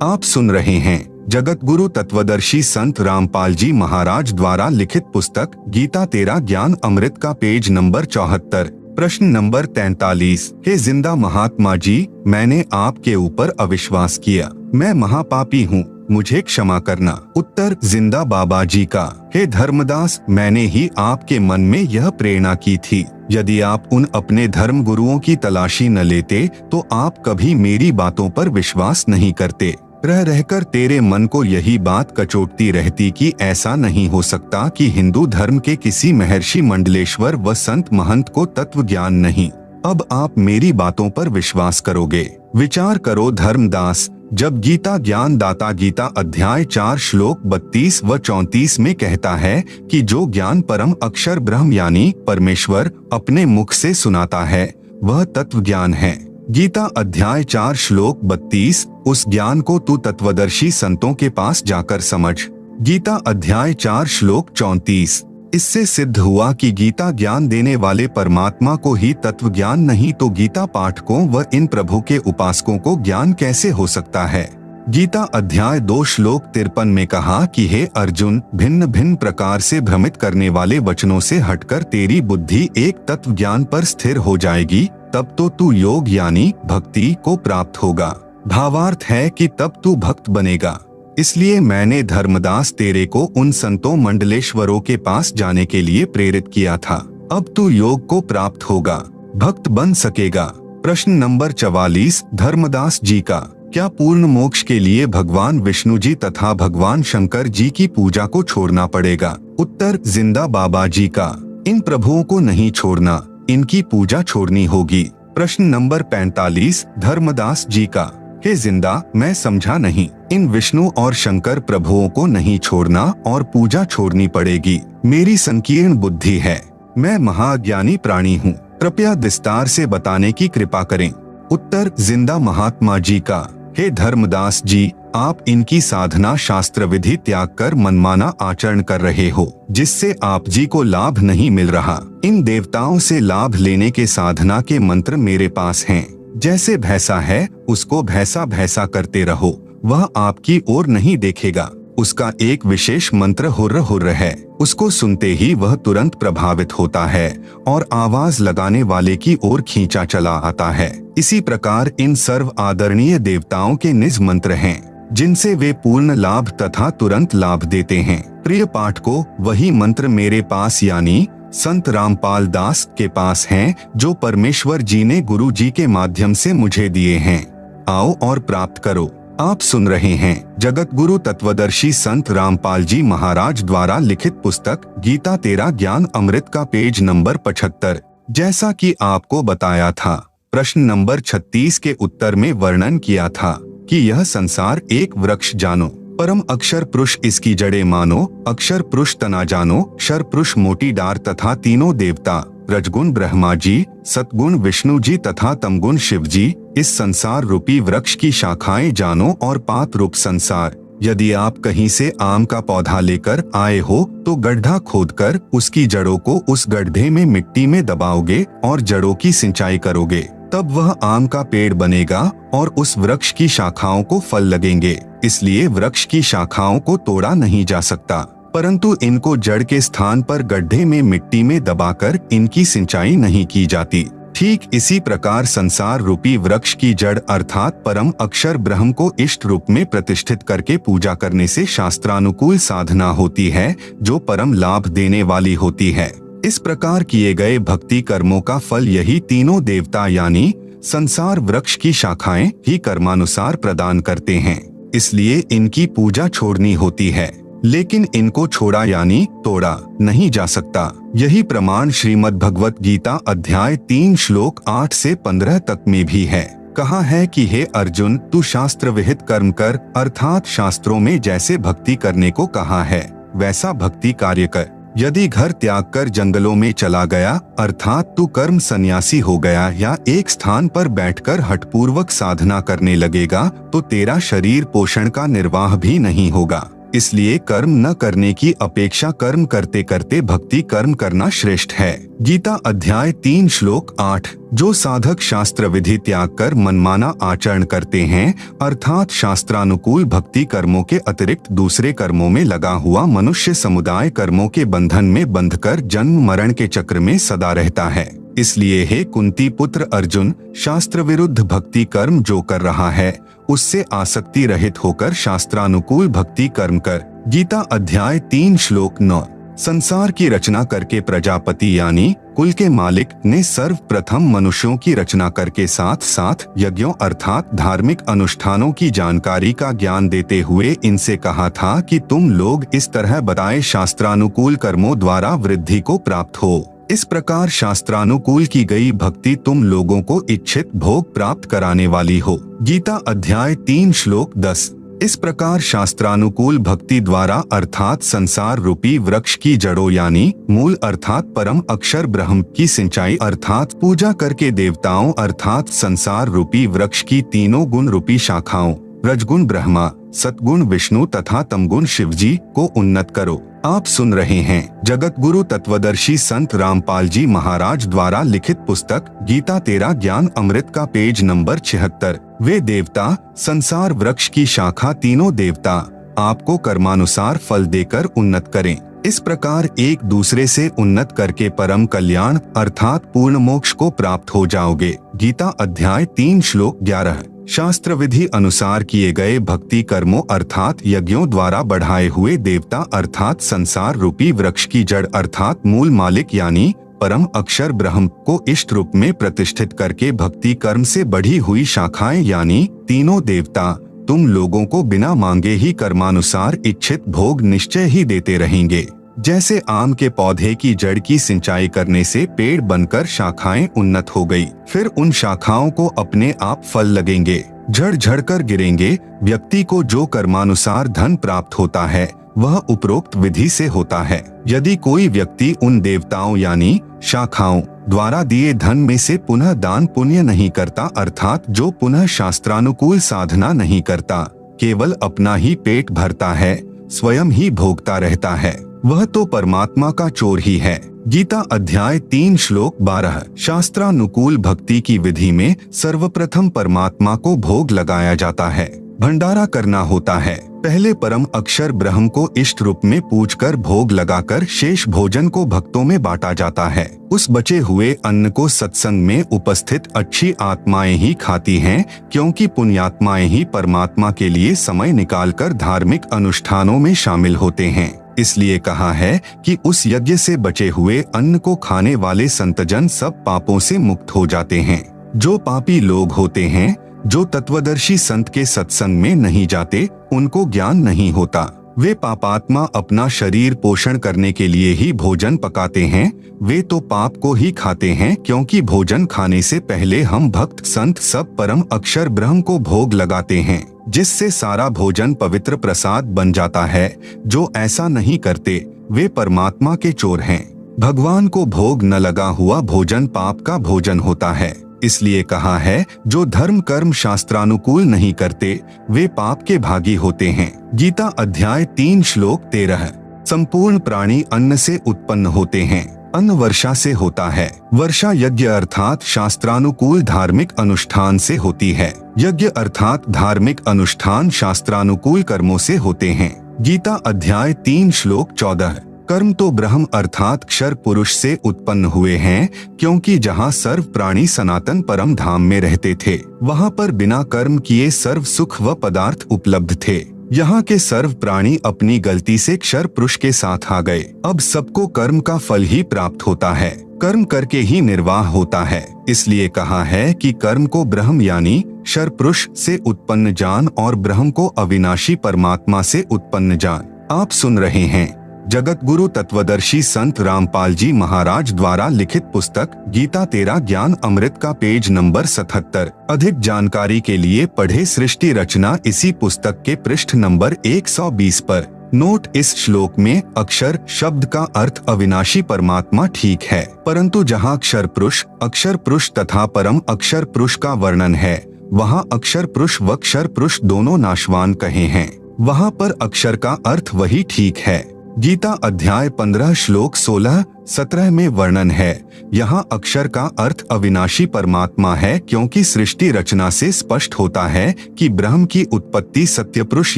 आप सुन रहे हैं जगत गुरु तत्वदर्शी संत रामपाल जी महाराज द्वारा लिखित पुस्तक गीता तेरा ज्ञान अमृत का पेज नंबर 74, प्रश्न नंबर 43। हे जिंदा महात्मा जी, मैंने आपके ऊपर अविश्वास किया, मैं महापापी हूँ, मुझे क्षमा करना। उत्तर जिंदा बाबा जी का, हे धर्मदास, मैंने ही आपके मन में यह प्रेरणा की थी। यदि आप उन अपने धर्म गुरुओं की तलाशी न लेते तो आप कभी मेरी बातों पर विश्वास नहीं करते। रह रहकर तेरे मन को यही बात कचोटती रहती कि ऐसा नहीं हो सकता कि हिंदू धर्म के किसी महर्षि मंडलेश्वर व संत महंत को तत्व ज्ञान नहीं। अब आप मेरी बातों पर विश्वास करोगे। विचार करो धर्मदास, जब गीता ज्ञान दाता गीता अध्याय 4 श्लोक 32 व 34 में कहता है कि जो ज्ञान परम अक्षर ब्रह्म यानी परमेश्वर अपने मुख से सुनाता है वह तत्व ज्ञान है। गीता अध्याय 4 श्लोक 32, उस ज्ञान को तू तत्वदर्शी संतों के पास जाकर समझ। गीता अध्याय 4 श्लोक 34, इससे सिद्ध हुआ कि गीता ज्ञान देने वाले परमात्मा को ही तत्व ज्ञान नहीं तो गीता पाठकों व इन प्रभु के उपासकों को ज्ञान कैसे हो सकता है। गीता अध्याय 2 श्लोक 53 में कहा कि हे अर्जुन, भिन्न भिन्न प्रकार से भ्रमित करने वाले वचनों से हटकर तेरी बुद्धि एक तत्व ज्ञान पर स्थिर हो जाएगी, तब तो तू योग यानी भक्ति को प्राप्त होगा। भावार्थ है कि तब तू भक्त बनेगा। इसलिए मैंने धर्मदास तेरे को उन संतों मंडलेश्वरों के पास जाने के लिए प्रेरित किया था। अब तू योग को प्राप्त होगा, भक्त बन सकेगा। प्रश्न नंबर 44 धर्मदास जी का, क्या पूर्ण मोक्ष के लिए भगवान विष्णु जी तथा भगवान शंकर जी की पूजा को छोड़ना पड़ेगा। उत्तर जिंदा बाबा जी का, इन प्रभुओं को नहीं छोड़ना, इनकी पूजा छोड़नी होगी। प्रश्न नंबर 45 धर्मदास जी का, हे जिंदा, मैं समझा नहीं, इन विष्णु और शंकर प्रभुओं को नहीं छोड़ना और पूजा छोड़नी पड़ेगी। मेरी संकीर्ण बुद्धि है, मैं महाज्ञानी प्राणी हूँ, कृपया विस्तार से बताने की कृपा करें। उत्तर जिंदा महात्मा जी का, हे धर्मदास जी, आप इनकी साधना शास्त्र विधि त्याग कर मनमाना आचरण कर रहे हो, जिससे आप जी को लाभ नहीं मिल रहा। इन देवताओं से लाभ लेने के साधना के मंत्र मेरे पास हैं। जैसे भैंसा है उसको भैंसा भैंसा करते रहो, वह आपकी ओर नहीं देखेगा। उसका एक विशेष मंत्र हुर्र हुर्र है, उसको सुनते ही वह तुरंत प्रभावित होता है और आवाज लगाने वाले की ओर खींचा चला आता है। इसी प्रकार इन सर्व आदरणीय देवताओं के निज मंत्र हैं, जिनसे वे पूर्ण लाभ तथा तुरंत लाभ देते हैं। प्रिय पाठकों, वही मंत्र मेरे पास यानी संत रामपाल दास के पास हैं, जो परमेश्वर जी ने गुरु जी के माध्यम से मुझे दिए हैं। आओ और प्राप्त करो। आप सुन रहे हैं जगत गुरु तत्वदर्शी संत रामपाल जी महाराज द्वारा लिखित पुस्तक गीता तेरा ज्ञान अमृत का पेज नंबर 75। जैसा कि आपको बताया था, प्रश्न नंबर 36 के उत्तर में वर्णन किया था कि यह संसार एक वृक्ष जानो, परम अक्षर पुरुष इसकी जड़ें मानो, अक्षर पुरुष तना जानो, क्षर पुरुष मोटी डार तथा तीनों देवता रजगुण ब्रह्मा जी, सतगुण विष्णु जी तथा तमगुण शिव जी, इस संसार रूपी वृक्ष की शाखाएं जानो और पात रूप संसार। यदि आप कहीं से आम का पौधा लेकर आए हो तो गड्ढा खोदकर उसकी जड़ों को उस गड्ढे में मिट्टी में दबाओगे और जड़ों की सिंचाई करोगे, तब वह आम का पेड़ बनेगा और उस वृक्ष की शाखाओं को फल लगेंगे। इसलिए वृक्ष की शाखाओं को तोड़ा नहीं जा सकता, परंतु इनको जड़ के स्थान पर गड्ढे में मिट्टी में दबाकर इनकी सिंचाई नहीं की जाती। ठीक इसी प्रकार संसार रूपी वृक्ष की जड़ अर्थात परम अक्षर ब्रह्म को इष्ट रूप में प्रतिष्ठित करके पूजा करने से शास्त्रानुकूल साधना होती है, जो परम लाभ देने वाली होती है। इस प्रकार किए गए भक्ति कर्मों का फल यही तीनों देवता यानी संसार वृक्ष की शाखाएं ही कर्मानुसार प्रदान करते हैं। इसलिए इनकी पूजा छोड़नी होती है, लेकिन इनको छोड़ा यानी तोड़ा नहीं जा सकता। यही प्रमाण श्रीमद् भगवत गीता अध्याय 3 श्लोक 8 से 15 तक में भी है। कहा है कि हे अर्जुन, तू शास्त्र विहित कर्म कर, अर्थात शास्त्रों में जैसे भक्ति करने को कहा है वैसा भक्ति कार्य कर। यदि घर त्याग कर जंगलों में चला गया, अर्थात तू कर्म सन्यासी हो गया या एक स्थान पर बैठकर हठपूर्वक साधना करने लगेगा, तो तेरा शरीर पोषण का निर्वाह भी नहीं होगा। इसलिए कर्म न करने की अपेक्षा कर्म करते करते भक्ति कर्म करना श्रेष्ठ है। गीता अध्याय 3 श्लोक 8। जो साधक शास्त्र विधि त्याग कर मनमाना आचरण करते हैं अर्थात शास्त्रानुकूल भक्ति कर्मों के अतिरिक्त दूसरे कर्मों में लगा हुआ मनुष्य समुदाय कर्मों के बंधन में बंधकर जन्म मरण के चक्र में सदा रहता है। इसलिए हे कुंती पुत्र अर्जुन, शास्त्र विरुद्ध भक्ति कर्म जो कर रहा है उससे आसक्ति रहित होकर शास्त्रानुकूल भक्ति कर्म कर। गीता अध्याय 3 श्लोक 9। संसार की रचना करके प्रजापति यानी कुल के मालिक ने सर्वप्रथम मनुष्यों की रचना करके साथ साथ यज्ञों अर्थात धार्मिक अनुष्ठानों की जानकारी का ज्ञान देते हुए इनसे कहा था कि तुम लोग इस तरह बताए शास्त्रानुकूल कर्मों द्वारा वृद्धि को प्राप्त हो। इस प्रकार शास्त्रानुकूल की गई भक्ति तुम लोगों को इच्छित भोग प्राप्त कराने वाली हो। गीता अध्याय 3 श्लोक 10। इस प्रकार शास्त्रानुकूल भक्ति द्वारा अर्थात संसार रूपी वृक्ष की जड़ों यानी मूल अर्थात परम अक्षर ब्रह्म की सिंचाई अर्थात पूजा करके देवताओं अर्थात संसार रूपी वृक्ष की तीनों गुण रूपी शाखाओं रजगुण ब्रह्मा, सतगुण विष्णु तथा तमगुण शिवजी को उन्नत करो। आप सुन रहे हैं जगत गुरु तत्वदर्शी संत रामपाल जी महाराज द्वारा लिखित पुस्तक गीता तेरा ज्ञान अमृत का पेज नंबर 76। वे देवता संसार वृक्ष की शाखा तीनों देवता आपको कर्मानुसार फल देकर उन्नत करें। इस प्रकार एक दूसरे से उन्नत करके परम कल्याण अर्थात पूर्ण मोक्ष को प्राप्त हो जाओगे। गीता अध्याय 3 श्लोक 11। शास्त्र विधि अनुसार किए गए भक्ति कर्मों अर्थात यज्ञों द्वारा बढ़ाए हुए देवता अर्थात संसार रूपी वृक्ष की जड़ अर्थात मूल मालिक यानी परम अक्षर ब्रह्म को इष्ट रूप में प्रतिष्ठित करके भक्ति कर्म से बढ़ी हुई शाखाएं यानी तीनों देवता तुम लोगों को बिना मांगे ही कर्मानुसार इच्छित भोग निश्चय ही देते रहेंगे। जैसे आम के पौधे की जड़ की सिंचाई करने से पेड़ बनकर शाखाएं उन्नत हो गई, फिर उन शाखाओं को अपने आप फल लगेंगे, झड़ झड़ कर गिरेंगे। व्यक्ति को जो कर्मानुसार धन प्राप्त होता है वह उपरोक्त विधि से होता है। यदि कोई व्यक्ति उन देवताओं यानी शाखाओं द्वारा दिए धन में से पुनः दान पुण्य नहीं करता अर्थात जो पुनः शास्त्रानुकूल साधना नहीं करता, केवल अपना ही पेट भरता है, स्वयं ही भोगता रहता है, वह तो परमात्मा का चोर ही है। गीता अध्याय 3 श्लोक 12। शास्त्रानुकूल भक्ति की विधि में सर्वप्रथम परमात्मा को भोग लगाया जाता है, भंडारा करना होता है। पहले परम अक्षर ब्रह्म को इष्ट रूप में पूजकर भोग लगाकर शेष भोजन को भक्तों में बांटा जाता है। उस बचे हुए अन्न को सत्संग में उपस्थित अच्छी आत्माएं ही खाती हैं, क्योंकि पुण्यात्माएं ही परमात्मा के लिए समय निकालकर धार्मिक अनुष्ठानों में शामिल होते हैं। इसलिए कहा है कि उस यज्ञ से बचे हुए अन्न को खाने वाले संतजन सब पापों से मुक्त हो जाते हैं। जो पापी लोग होते हैं, जो तत्वदर्शी संत के सत्संग में नहीं जाते, उनको ज्ञान नहीं होता। वे पापात्मा अपना शरीर पोषण करने के लिए ही भोजन पकाते हैं, वे तो पाप को ही खाते हैं, क्योंकि भोजन खाने से पहले हम भक्त संत सब परम अक्षर ब्रह्म को भोग लगाते हैं, जिससे सारा भोजन पवित्र प्रसाद बन जाता है। जो ऐसा नहीं करते वे परमात्मा के चोर हैं। भगवान को भोग न लगा हुआ भोजन पाप का भोजन होता है। इसलिए कहा है जो धर्म कर्म शास्त्रानुकूल नहीं करते वे पाप के भागी होते हैं। गीता अध्याय 3 श्लोक 13। संपूर्ण प्राणी अन्न से उत्पन्न होते हैं, अन्न वर्षा से होता है। वर्षा यज्ञ अर्थात शास्त्रानुकूल धार्मिक अनुष्ठान से होती है। यज्ञ अर्थात धार्मिक अनुष्ठान शास्त्रानुकूल कर्मों से होते हैं। गीता अध्याय 3 श्लोक 14। कर्म तो ब्रह्म अर्थात क्षर पुरुष से उत्पन्न हुए हैं, क्योंकि जहाँ सर्व प्राणी सनातन परम धाम में रहते थे, वहाँ पर बिना कर्म किए सर्व सुख व पदार्थ उपलब्ध थे। यहाँ के सर्व प्राणी अपनी गलती से क्षर पुरुष के साथ आ गए। अब सबको कर्म का फल ही प्राप्त होता है, कर्म करके ही निर्वाह होता है। इसलिए कहा है कि कर्म को ब्रह्म यानी क्षर पुरुष से उत्पन्न जान और ब्रह्म को अविनाशी परमात्मा से उत्पन्न जान। आप सुन रहे हैं जगत गुरु तत्वदर्शी संत रामपाल जी महाराज द्वारा लिखित पुस्तक गीता तेरा ज्ञान अमृत का पेज नंबर 77। अधिक जानकारी के लिए पढ़े सृष्टि रचना इसी पुस्तक के पृष्ठ नंबर 120 पर। नोट: इस श्लोक में अक्षर शब्द का अर्थ अविनाशी परमात्मा ठीक है, परंतु जहाँ अक्षर पुरुष तथा परम अक्षर पुरुष का वर्णन है, वहाँ अक्षर पुरुष व क्षर पुरुष दोनों नाशवान कहे हैं। वहाँ पर अक्षर का अर्थ वही ठीक है। गीता अध्याय 15 श्लोक 16-17 में वर्णन है। यहाँ अक्षर का अर्थ अविनाशी परमात्मा है, क्योंकि सृष्टि रचना से स्पष्ट होता है कि ब्रह्म की उत्पत्ति सत्यपुरुष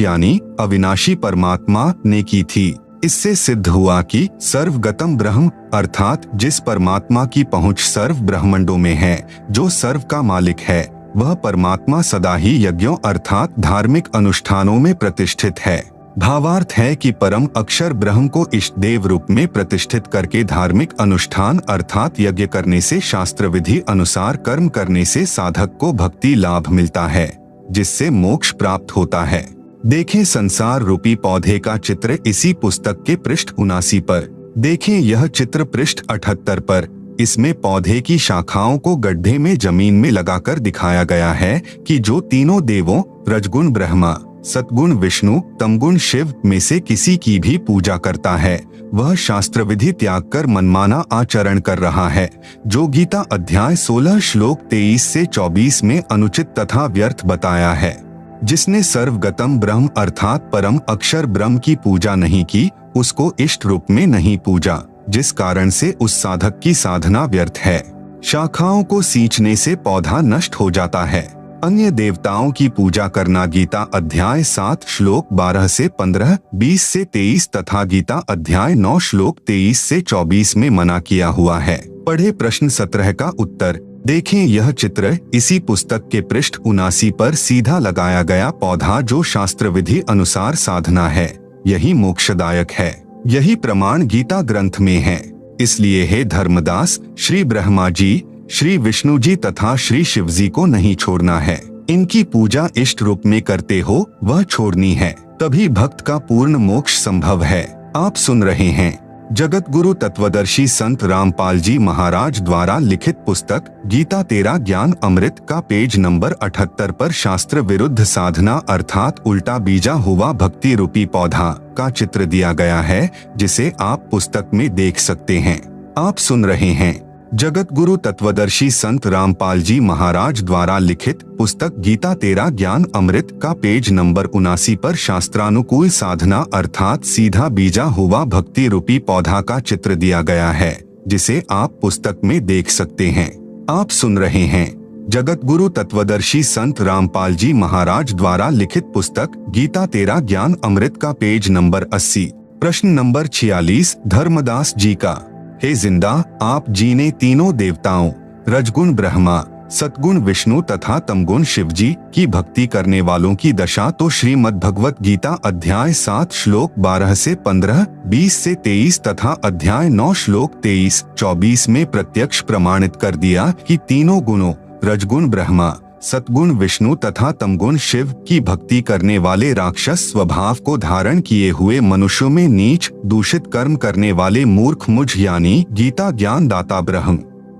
यानी अविनाशी परमात्मा ने की थी। इससे सिद्ध हुआ कि सर्वगतम ब्रह्म अर्थात जिस परमात्मा की पहुंच सर्व ब्रह्मांडों में है, जो सर्व का मालिक है, वह परमात्मा सदा ही यज्ञों अर्थात धार्मिक अनुष्ठानों में प्रतिष्ठित है। भावार्थ है कि परम अक्षर ब्रह्म को इष्ट देव रूप में प्रतिष्ठित करके धार्मिक अनुष्ठान अर्थात यज्ञ करने से शास्त्र विधि अनुसार कर्म करने से साधक को भक्ति लाभ मिलता है, जिससे मोक्ष प्राप्त होता है। देखें संसार रूपी पौधे का चित्र इसी पुस्तक के पृष्ठ 79 पर। देखें यह चित्र पृष्ठ 78 पर। इसमें पौधे की शाखाओं को गड्ढे में जमीन में लगाकर दिखाया गया है कि जो तीनों देवों रजगुण ब्रह्मा, सतगुण विष्णु, तमगुण शिव में से किसी की भी पूजा करता है, वह शास्त्र विधि त्याग कर मनमाना आचरण कर रहा है, जो गीता अध्याय 16 श्लोक 23 से 24 में अनुचित तथा व्यर्थ बताया है। जिसने सर्वगतम ब्रह्म अर्थात परम अक्षर ब्रह्म की पूजा नहीं की, उसको इष्ट रूप में नहीं पूजा, जिस कारण से उस साधक की साधना व्यर्थ है। शाखाओं को सींचने से पौधा नष्ट हो जाता है। अन्य देवताओं की पूजा करना गीता अध्याय 7 श्लोक 12 से 15, 20 से 23 तथा गीता अध्याय 9 श्लोक 23 से 24 में मना किया हुआ है। पढ़े प्रश्न 17 का उत्तर। देखें यह चित्र इसी पुस्तक के पृष्ठ 79 पर सीधा लगाया गया पौधा जो शास्त्र विधि अनुसार साधना है, यही मोक्षदायक है। यही प्रमाण गीता ग्रंथ में है। इसलिए हे धर्मदास, श्री ब्रह्मा जी, श्री विष्णु जी तथा श्री शिव जी को नहीं छोड़ना है। इनकी पूजा इष्ट रूप में करते हो वह छोड़नी है, तभी भक्त का पूर्ण मोक्ष संभव है। आप सुन रहे हैं जगत गुरु तत्वदर्शी संत रामपाल जी महाराज द्वारा लिखित पुस्तक गीता तेरा ज्ञान अमृत का पेज नंबर 78 पर शास्त्र विरुद्ध साधना अर्थात उल्टा बीजा हुआ भक्ति रूपी पौधा का चित्र दिया गया है, जिसे आप पुस्तक में देख सकते हैं। आप सुन रहे हैं जगत गुरु तत्वदर्शी संत रामपाल जी महाराज द्वारा लिखित पुस्तक गीता तेरा ज्ञान अमृत का पेज नंबर 79 पर शास्त्रानुकूल साधना अर्थात सीधा बीजा हुआ भक्ति रूपी पौधा का चित्र दिया गया है, जिसे आप पुस्तक में देख सकते हैं। आप सुन रहे हैं जगत गुरु तत्वदर्शी संत रामपाल जी महाराज द्वारा लिखित पुस्तक गीता तेरा ज्ञान अमृत का पेज नंबर 80। प्रश्न नंबर 46 धर्मदास जी का। हे जिंदा, आप जी ने तीनों देवताओं रजगुण ब्रह्मा, सतगुण विष्णु तथा तमगुण शिव जी की भक्ति करने वालों की दशा तो श्रीमद् भगवत गीता अध्याय 7 श्लोक 12 से 15, 20 से 23 तथा अध्याय 9 श्लोक 23-24 में प्रत्यक्ष प्रमाणित कर दिया कि तीनों गुणों रजगुण ब्रह्मा, सतगुण विष्णु तथा तमगुण शिव की भक्ति करने वाले राक्षस स्वभाव को धारण किए हुए मनुष्यों में नीच दूषित कर्म करने वाले मूर्ख मुझ यानी गीता ज्ञान दाता ब्रह्म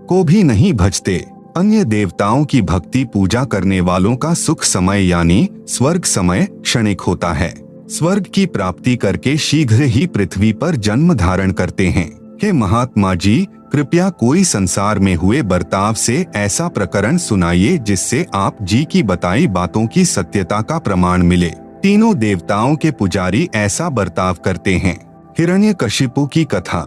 को भी नहीं भजते। अन्य देवताओं की भक्ति पूजा करने वालों का सुख समय यानी स्वर्ग समय क्षणिक होता है। स्वर्ग की प्राप्ति करके शीघ्र ही पृथ्वी पर जन्म धारण करते हैं। हे महात्मा जी, कृपया कोई संसार में हुए बर्ताव से ऐसा प्रकरण सुनाइए जिससे आप जी की बताई बातों की सत्यता का प्रमाण मिले। तीनों देवताओं के पुजारी ऐसा बर्ताव करते हैं। हिरण्यकशिपु की कथा।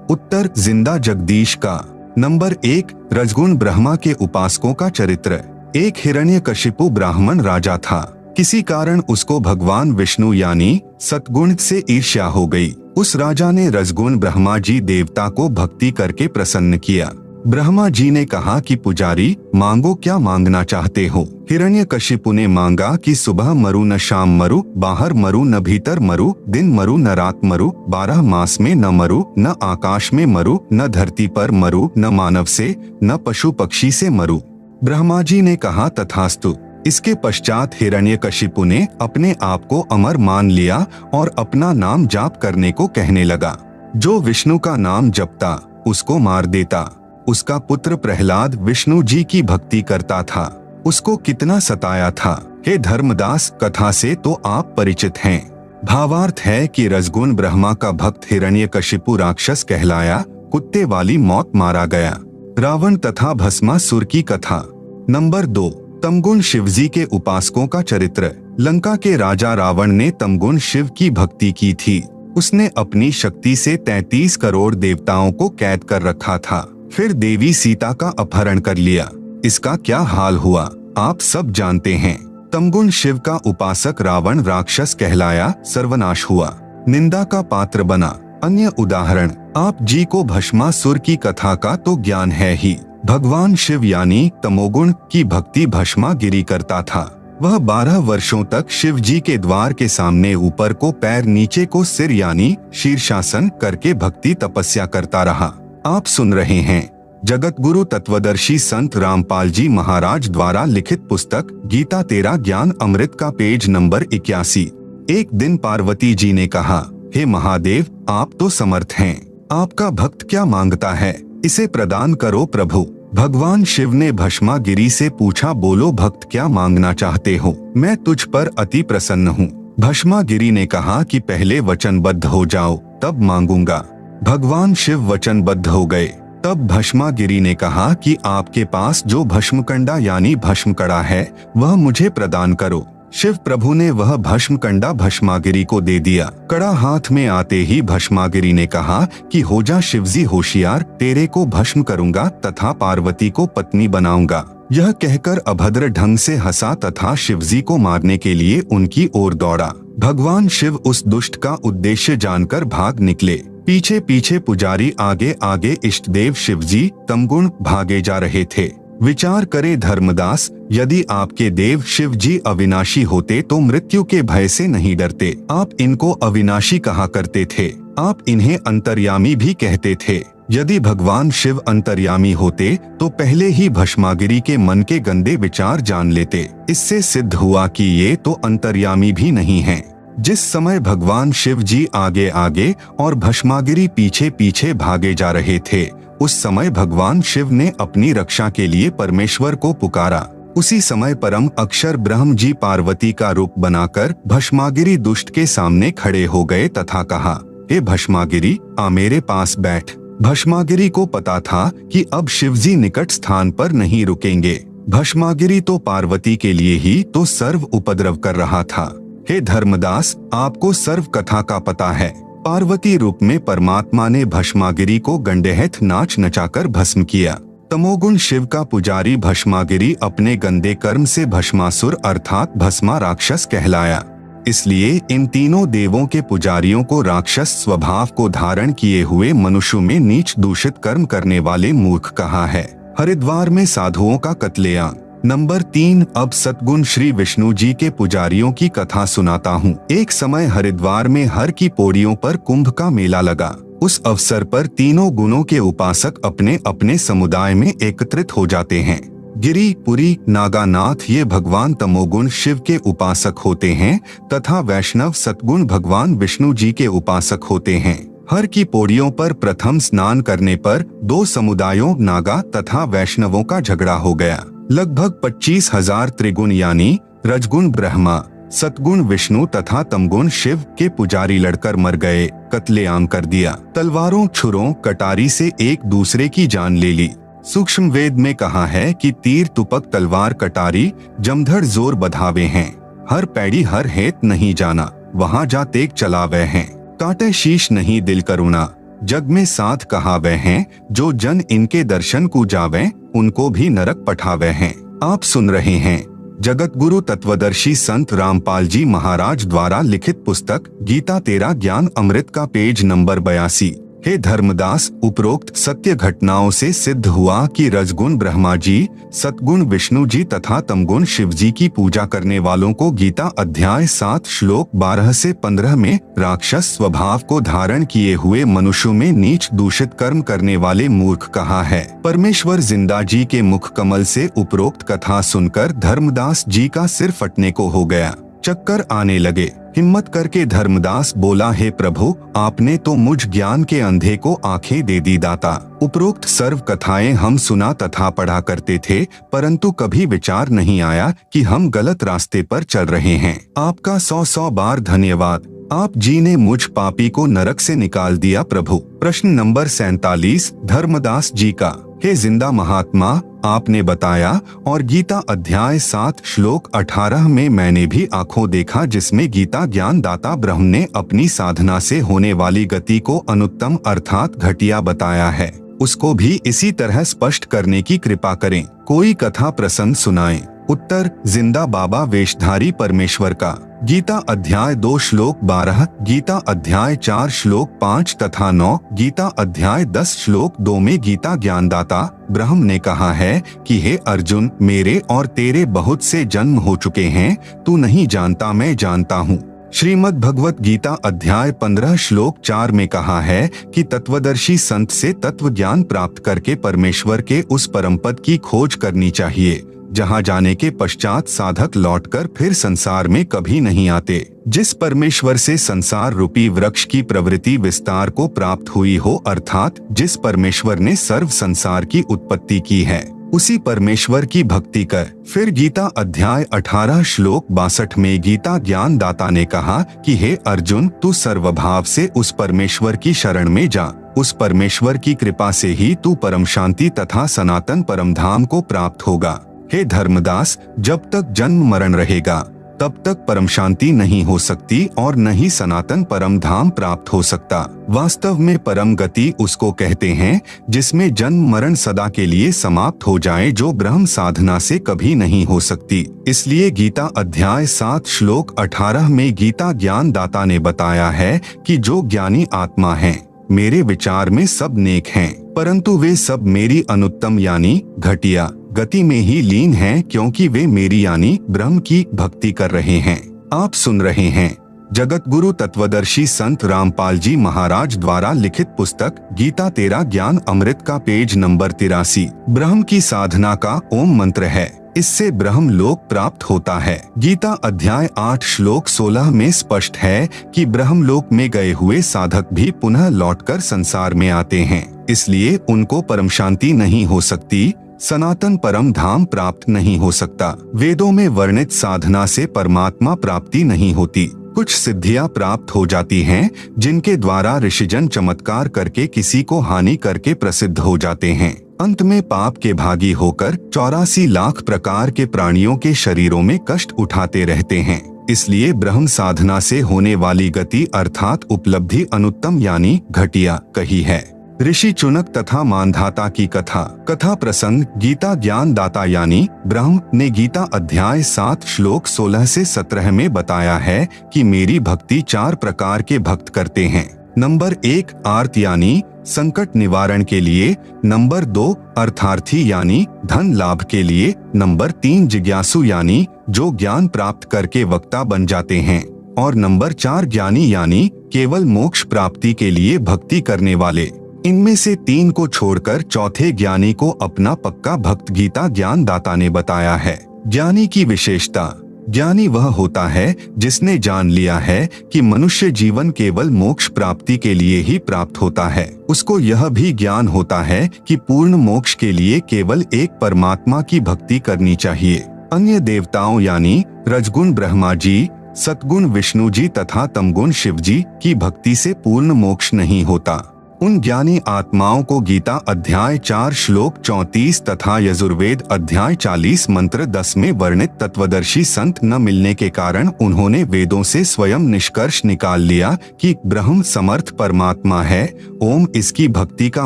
उत्तर जिंदा जगदीश का। नंबर 1 रजगुण ब्रह्मा के उपासकों का चरित्र। एक हिरण्यकशिपु ब्राह्मण राजा था। किसी कारण उसको भगवान विष्णु यानी सतगुण से ईर्ष्या हो गई। उस राजा ने रजगुण ब्रह्मा जी देवता को भक्ति करके प्रसन्न किया। ब्रह्मा जी ने कहा कि पुजारी, मांगो, क्या मांगना चाहते हो। हिरण्यकशिपु ने मांगा कि सुबह मरु न शाम मरु, बाहर मरु न भीतर मरु, दिन मरु न रात मरु, 12 मास में न मरु, न आकाश में मरु, न धरती पर मरु, न मानव से, न पशु पक्षी से मरु। ब्रह्मा जी ने कहा तथास्तु। इसके पश्चात हिरण्यकशिपु ने अपने आप को अमर मान लिया और अपना नाम जाप करने को कहने लगा। जो विष्णु का नाम जपता उसको मार देता। उसका पुत्र प्रहलाद विष्णु जी की भक्ति करता था। उसको कितना सताया था। हे धर्मदास, कथा से तो आप परिचित हैं। भावार्थ है कि रजगुण ब्रह्मा का भक्त हिरण्यकशिपु राक्षस कहलाया, कुत्ते वाली मौत मारा गया। रावण तथा भस्मासुर की कथा। नंबर 2 तमगुण शिवजी के उपासकों का चरित्र। लंका के राजा रावण ने तमगुण शिव की भक्ति की थी। उसने अपनी शक्ति से 33 करोड़ देवताओं को कैद कर रखा था, फिर देवी सीता का अपहरण कर लिया। इसका क्या हाल हुआ आप सब जानते हैं। तमगुण शिव का उपासक रावण राक्षस कहलाया, सर्वनाश हुआ, निंदा का पात्र बना। अन्य उदाहरण, आप जी को भस्मासुर की कथा का तो ज्ञान है ही। भगवान शिव यानी तमोगुण की भक्ति भस्मागिरी करता था। वह 12 वर्षों तक शिव जी के द्वार के सामने ऊपर को पैर नीचे को सिर यानी शीर्षासन करके भक्ति तपस्या करता रहा। आप सुन रहे हैं जगत गुरु तत्वदर्शी संत रामपाल जी महाराज द्वारा लिखित पुस्तक गीता तेरा ज्ञान अमृत का पेज नंबर 81। एक दिन पार्वती जी ने कहा, हे महादेव, आप तो समर्थ हैं, आपका भक्त क्या मांगता है, इसे प्रदान करो प्रभु। भगवान शिव ने भस्मागिरी से पूछा, बोलो भक्त क्या मांगना चाहते हो, मैं तुझ पर अति प्रसन्न हूँ। भस्मागिरी ने कहा कि पहले वचनबद्ध हो जाओ तब मांगूंगा। भगवान शिव वचनबद्ध हो गए। तब भस्मागिरी ने कहा कि आपके पास जो भस्मकंडा यानी भस्मकड़ा है वह मुझे प्रदान करो। शिव प्रभु ने वह भस्मकंडा भस्मागिरी को दे दिया। कड़ा हाथ में आते ही भस्मागिरी ने कहा कि हो जा शिवजी होशियार, तेरे को भस्म करूंगा तथा पार्वती को पत्नी बनाऊंगा। यह कहकर अभद्र ढंग से हंसा तथा शिवजी को मारने के लिए उनकी ओर दौड़ा। भगवान शिव उस दुष्ट का उद्देश्य जानकर भाग निकले। पीछे पीछे पुजारी, आगे आगे इष्टदेव शिवजी तमगुण भागे जा रहे थे। विचार करे धर्मदास, यदि आपके देव शिव जी अविनाशी होते तो मृत्यु के भय से नहीं डरते। आप इनको अविनाशी कहा करते थे, आप इन्हें अंतर्यामी भी कहते थे। यदि भगवान शिव अंतर्यामी होते तो पहले ही भस्मागिरी के मन के गंदे विचार जान लेते। इससे सिद्ध हुआ कि ये तो अंतर्यामी भी नहीं हैं। जिस समय भगवान शिव जी आगे आगे और भस्मागिरी पीछे पीछे भागे जा रहे थे, उस समय भगवान शिव ने अपनी रक्षा के लिए परमेश्वर को पुकारा। उसी समय परम अक्षर ब्रह्म जी पार्वती का रूप बनाकर भस्मागिरी दुष्ट के सामने खड़े हो गए तथा कहा, हे भस्मागिरी, आ मेरे पास बैठ। भस्मागिरी को पता था कि अब शिवजी निकट स्थान पर नहीं रुकेंगे। भस्मागिरी तो पार्वती के लिए ही तो सर्व उपद्रव कर रहा था। हे धर्मदास, आपको सर्व कथा का पता है। पार्वती रूप में परमात्मा ने भस्मागिरी को गंडेहथ नाच नचाकर भस्म किया। तमोगुण शिव का पुजारी भस्मागिरी अपने गंदे कर्म से भस्मासुर अर्थात भस्मा राक्षस कहलाया। इसलिए इन तीनों देवों के पुजारियों को राक्षस स्वभाव को धारण किए हुए मनुष्यों में नीच दूषित कर्म करने वाले मूर्ख कहा है। हरिद्वार में साधुओं का कत्लेआम। नंबर 3। अब सतगुण श्री विष्णु जी के पुजारियों की कथा सुनाता हूँ। एक समय हरिद्वार में हर की पौड़ियों पर कुंभ का मेला लगा। उस अवसर पर तीनों गुणों के उपासक अपने अपने समुदाय में एकत्रित हो जाते हैं। गिरि, पुरी, नागानाथ ये भगवान तमोगुण शिव के उपासक होते हैं तथा वैष्णव सतगुण भगवान विष्णु जी के उपासक होते हैं। हर की पौड़ियों पर प्रथम स्नान करने पर दो समुदायों नागा तथा वैष्णवों का झगड़ा हो गया। लगभग 25,000 त्रिगुण यानी रजगुण ब्रह्मा, सतगुण विष्णु तथा तमगुण शिव के पुजारी लड़कर मर गए, कत्लेआम कर दिया। तलवारों, छुरों, कटारी से एक दूसरे की जान ले ली। सूक्ष्म वेद में कहा है कि तीर, तुपक, तलवार, कटारी जमधड़ जोर बधावे हैं। हर पैड़ी हर हेत नहीं जाना, वहाँ जा तेग चलावे हैं। काटे शीश नहीं दिल करुणा, जग में साथ कहावे हैं। जो जन इनके दर्शन को जावे, उनको भी नरक पठावे हैं। आप सुन रहे हैं जगत गुरु तत्वदर्शी संत रामपाल जी महाराज द्वारा लिखित पुस्तक गीता तेरा ज्ञान अमृत का पेज नंबर 82। हे धर्मदास, उपरोक्त सत्य घटनाओं से सिद्ध हुआ कि रजगुण ब्रह्मा जी, सतगुण विष्णु जी तथा तमगुण शिव जी की पूजा करने वालों को गीता अध्याय 7 श्लोक 12 से 15 में राक्षस स्वभाव को धारण किए हुए मनुष्यों में नीच दूषित कर्म करने वाले मूर्ख कहा है। परमेश्वर जिंदा जी के मुख कमल से उपरोक्त कथा सुनकर धर्मदास जी का सिर फटने को हो गया, चक्कर आने लगे। हिम्मत करके धर्मदास बोला, हे प्रभु, आपने तो मुझ ज्ञान के अंधे को आंखें दे दी दाता। उपरोक्त सर्व कथाएं हम सुना तथा पढ़ा करते थे, परंतु कभी विचार नहीं आया कि हम गलत रास्ते पर चल रहे हैं। आपका 100 बार धन्यवाद। आप जी ने मुझ पापी को नरक से निकाल दिया प्रभु। प्रश्न नंबर 47 धर्मदास जी का, हे जिंदा महात्मा, आपने बताया, और गीता अध्याय 7 श्लोक 18 में मैंने भी आंखों देखा, जिसमें गीता ज्ञान दाता ब्रह्म ने अपनी साधना से होने वाली गति को अनुत्तम अर्थात घटिया बताया है। उसको भी इसी तरह स्पष्ट करने की कृपा करें। कोई कथा प्रसंग सुनाएं। उत्तर, जिंदा बाबा वेशधारी परमेश्वर का। गीता अध्याय 2 श्लोक 12, गीता अध्याय 4 श्लोक 5 तथा 9, गीता अध्याय 10 श्लोक 2 में गीता ज्ञानदाता ब्रह्म ने कहा है कि हे अर्जुन, मेरे और तेरे बहुत से जन्म हो चुके हैं, तू नहीं जानता, मैं जानता हूँ। श्रीमद् भगवत गीता अध्याय 15 श्लोक 4 में कहा है कि तत्वदर्शी संत से तत्व ज्ञान प्राप्त करके परमेश्वर के उस परम पद की खोज करनी चाहिए, जहां जाने के पश्चात साधक लौटकर फिर संसार में कभी नहीं आते। जिस परमेश्वर से संसार रूपी वृक्ष की प्रवृत्ति विस्तार को प्राप्त हुई हो, अर्थात जिस परमेश्वर ने सर्व संसार की उत्पत्ति की है, उसी परमेश्वर की भक्ति कर। फिर गीता अध्याय 18 श्लोक 62 में गीता ज्ञान दाता ने कहा कि हे अर्जुन, तू सर्वभाव से उस परमेश्वर की शरण में जा। उस परमेश्वर की कृपा से ही तू परम शांति तथा सनातन परम धाम को प्राप्त होगा। हे धर्मदास, जब तक जन्म मरण रहेगा तब तक परम शांति नहीं हो सकती और न ही सनातन परम धाम प्राप्त हो सकता। वास्तव में परम गति उसको कहते हैं जिसमें जन्म मरण सदा के लिए समाप्त हो जाए, जो ब्रह्म साधना से कभी नहीं हो सकती। इसलिए गीता अध्याय 7 श्लोक 18 में गीता ज्ञान दाता ने बताया है कि जो ज्ञानी आत्मा है, मेरे विचार में सब नेक हैं, परंतु वे सब मेरी अनुत्तम यानी घटिया गति में ही लीन हैं, क्योंकि वे मेरी यानी ब्रह्म की भक्ति कर रहे हैं। आप सुन रहे हैं जगत गुरु तत्वदर्शी संत रामपाल जी महाराज द्वारा लिखित पुस्तक गीता तेरा ज्ञान अमृत का पेज नंबर 83। ब्रह्म की साधना का ओम मंत्र है, इससे ब्रह्म लोक प्राप्त होता है। गीता अध्याय 8 श्लोक 16 में स्पष्ट है कि ब्रह्म लोक में गए हुए साधक भी पुनः लौटकर संसार में आते हैं, इसलिए उनको परम शांति नहीं हो सकती, सनातन परम धाम प्राप्त नहीं हो सकता। वेदों में वर्णित साधना से परमात्मा प्राप्ति नहीं होती। कुछ सिद्धियां प्राप्त हो जाती हैं, जिनके द्वारा ऋषिजन चमत्कार करके किसी को हानि करके प्रसिद्ध हो जाते हैं। अंत में पाप के भागी होकर 84 लाख प्रकार के प्राणियों के शरीरों में कष्ट उठाते रहते हैं। इसलिए ब्रह्म साधना से होने वाली गति अर्थात उपलब्धि अनुत्तम यानी घटिया कही है। ऋषि चुनक तथा मानधाता की कथा प्रसंग। गीता ज्ञान दाता यानी ब्रह्म ने गीता अध्याय 7 श्लोक 16 से 17 में बताया है कि मेरी भक्ति 4 प्रकार के भक्त करते हैं। नंबर 1 आर्त यानी संकट निवारण के लिए, नंबर 2 अर्थार्थी यानी धन लाभ के लिए, नंबर 3 जिज्ञासु यानी जो ज्ञान प्राप्त करके वक्ता बन जाते हैं, और नंबर 4 ज्ञानी यानी केवल मोक्ष प्राप्ति के लिए भक्ति करने वाले। इनमें से 3 को छोड़कर चौथे ज्ञानी को अपना पक्का भक्त गीता ज्ञान दाता ने बताया है। ज्ञानी की विशेषता। ज्ञानी वह होता है जिसने जान लिया है कि मनुष्य जीवन केवल मोक्ष प्राप्ति के लिए ही प्राप्त होता है। उसको यह भी ज्ञान होता है कि पूर्ण मोक्ष के लिए केवल एक परमात्मा की भक्ति करनी चाहिए। अन्य देवताओं यानी रजगुण ब्रह्मा जी, सतगुण विष्णु जी तथा तमगुण शिव जी की भक्ति से पूर्ण मोक्ष नहीं होता। उन ज्ञानी आत्माओं को गीता अध्याय 4 श्लोक 34 तथा यजुर्वेद अध्याय 40 मंत्र 10 में वर्णित तत्वदर्शी संत न मिलने के कारण उन्होंने वेदों से स्वयं निष्कर्ष निकाल लिया कि ब्रह्म समर्थ परमात्मा है। ओम इसकी भक्ति का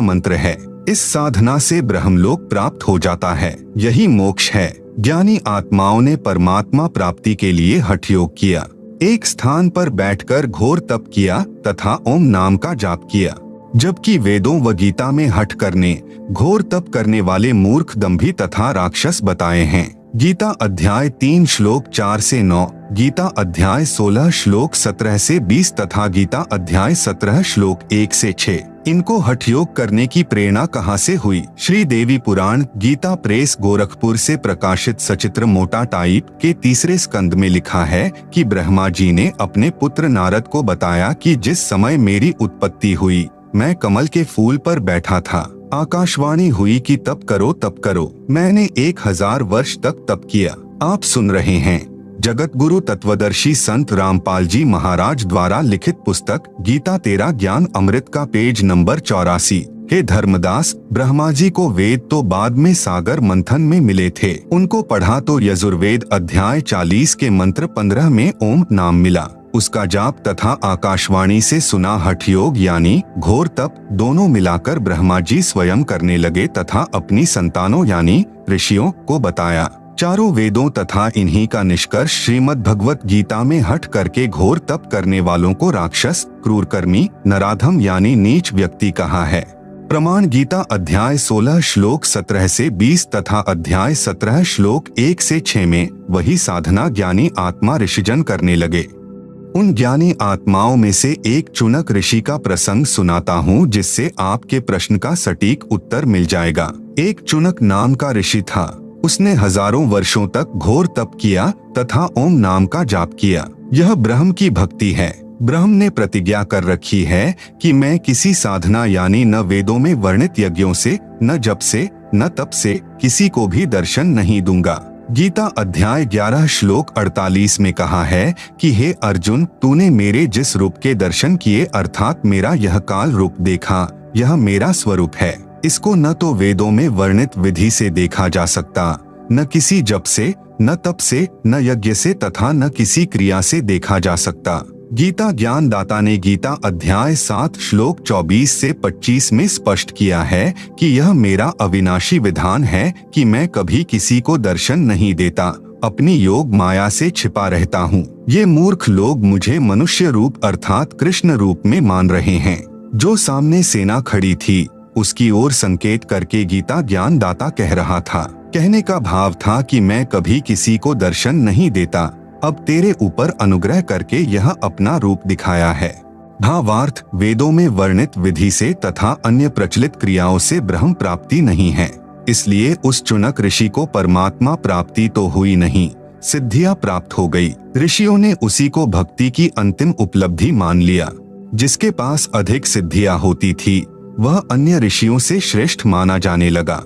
मंत्र है। इस साधना से ब्रह्मलोक प्राप्त हो जाता है, यही मोक्ष है। ज्ञानी आत्माओं ने परमात्मा प्राप्ति के लिए हठ योग किया, एक स्थान पर बैठकर घोर तप किया तथा ओम नाम का जाप किया। जबकि वेदों व गीता में हठ करने, घोर तप करने वाले मूर्ख, दंभी तथा राक्षस बताए हैं। गीता अध्याय 3 श्लोक 4 से 9, गीता अध्याय 16 श्लोक 17 से 20 तथा गीता अध्याय 17 श्लोक 1 से 6। इनको हठ योग करने की प्रेरणा कहाँ से हुई? श्री देवी पुराण गीता प्रेस गोरखपुर से प्रकाशित सचित्र मोटा टाइप के 3रे स्कंद में लिखा है कि ब्रह्मा जी ने अपने पुत्र नारद को बताया कि जिस समय मेरी उत्पत्ति हुई, मैं कमल के फूल पर बैठा था। आकाशवाणी हुई कि तप करो। मैंने 1000 वर्ष तक तप किया। आप सुन रहे हैं जगत गुरु तत्वदर्शी संत रामपाल जी महाराज द्वारा लिखित पुस्तक गीता तेरा ज्ञान अमृत का पेज नंबर 84। हे धर्मदास, ब्रह्मा जी को वेद तो बाद में सागर मंथन में मिले थे। उनको पढ़ा तो यजुर्वेद अध्याय 40 के मंत्र 15 में ओम नाम मिला। उसका जाप तथा आकाशवाणी से सुना हठ योग यानी घोर तप दोनों मिलाकर ब्रह्मा जी स्वयं करने लगे तथा अपनी संतानों यानी ऋषियों को बताया। चारों वेदों तथा इन्हीं का निष्कर्ष श्रीमद् भगवत गीता में हठ करके घोर तप करने वालों को राक्षस, क्रूरकर्मी, नराधम यानी नीच व्यक्ति कहा है। प्रमाण गीता अध्याय 16 श्लोक 17 से 20 तथा अध्याय 17 श्लोक 1 से 6 में वही साधना ज्ञानी आत्मा ऋषिजन करने लगे। उन ज्ञानी आत्माओं में से एक चुनक ऋषि का प्रसंग सुनाता हूँ जिससे आपके प्रश्न का सटीक उत्तर मिल जाएगा। एक चुनक नाम का ऋषि था। उसने हजारों वर्षों तक घोर तप किया तथा ओम नाम का जाप किया। यह ब्रह्म की भक्ति है। ब्रह्म ने प्रतिज्ञा कर रखी है कि मैं किसी साधना यानी न वेदों में वर्णित यज्ञों से, न जप से, न तप से किसी को भी दर्शन नहीं दूंगा। गीता अध्याय 11 श्लोक 48 में कहा है कि हे अर्जुन, तूने मेरे जिस रूप के दर्शन किए अर्थात मेरा यह काल रूप देखा, यह मेरा स्वरूप है। इसको न तो वेदों में वर्णित विधि से देखा जा सकता, न किसी जप से, न तप से, न यज्ञ से तथा न किसी क्रिया से देखा जा सकता। गीता ज्ञान दाता ने गीता अध्याय 7 श्लोक 24 से 25 में स्पष्ट किया है कि यह मेरा अविनाशी विधान है कि मैं कभी किसी को दर्शन नहीं देता, अपनी योग माया से छिपा रहता हूँ। ये मूर्ख लोग मुझे मनुष्य रूप अर्थात कृष्ण रूप में मान रहे हैं। जो सामने सेना खड़ी थी उसकी ओर संकेत करके गीता ज्ञान दाता कह रहा था। कहने का भाव था कि मैं कभी किसी को दर्शन नहीं देता, अब तेरे ऊपर अनुग्रह करके यह अपना रूप दिखाया है। भावार्थ, वेदों में वर्णित विधि से तथा अन्य प्रचलित क्रियाओं से ब्रह्म प्राप्ति नहीं है। इसलिए उस चुनक ऋषि को परमात्मा प्राप्ति तो हुई नहीं, सिद्धियां प्राप्त हो गई। ऋषियों ने उसी को भक्ति की अंतिम उपलब्धि मान लिया। जिसके पास अधिक सिद्धियां होती थी वह अन्य ऋषियों से श्रेष्ठ माना जाने लगा।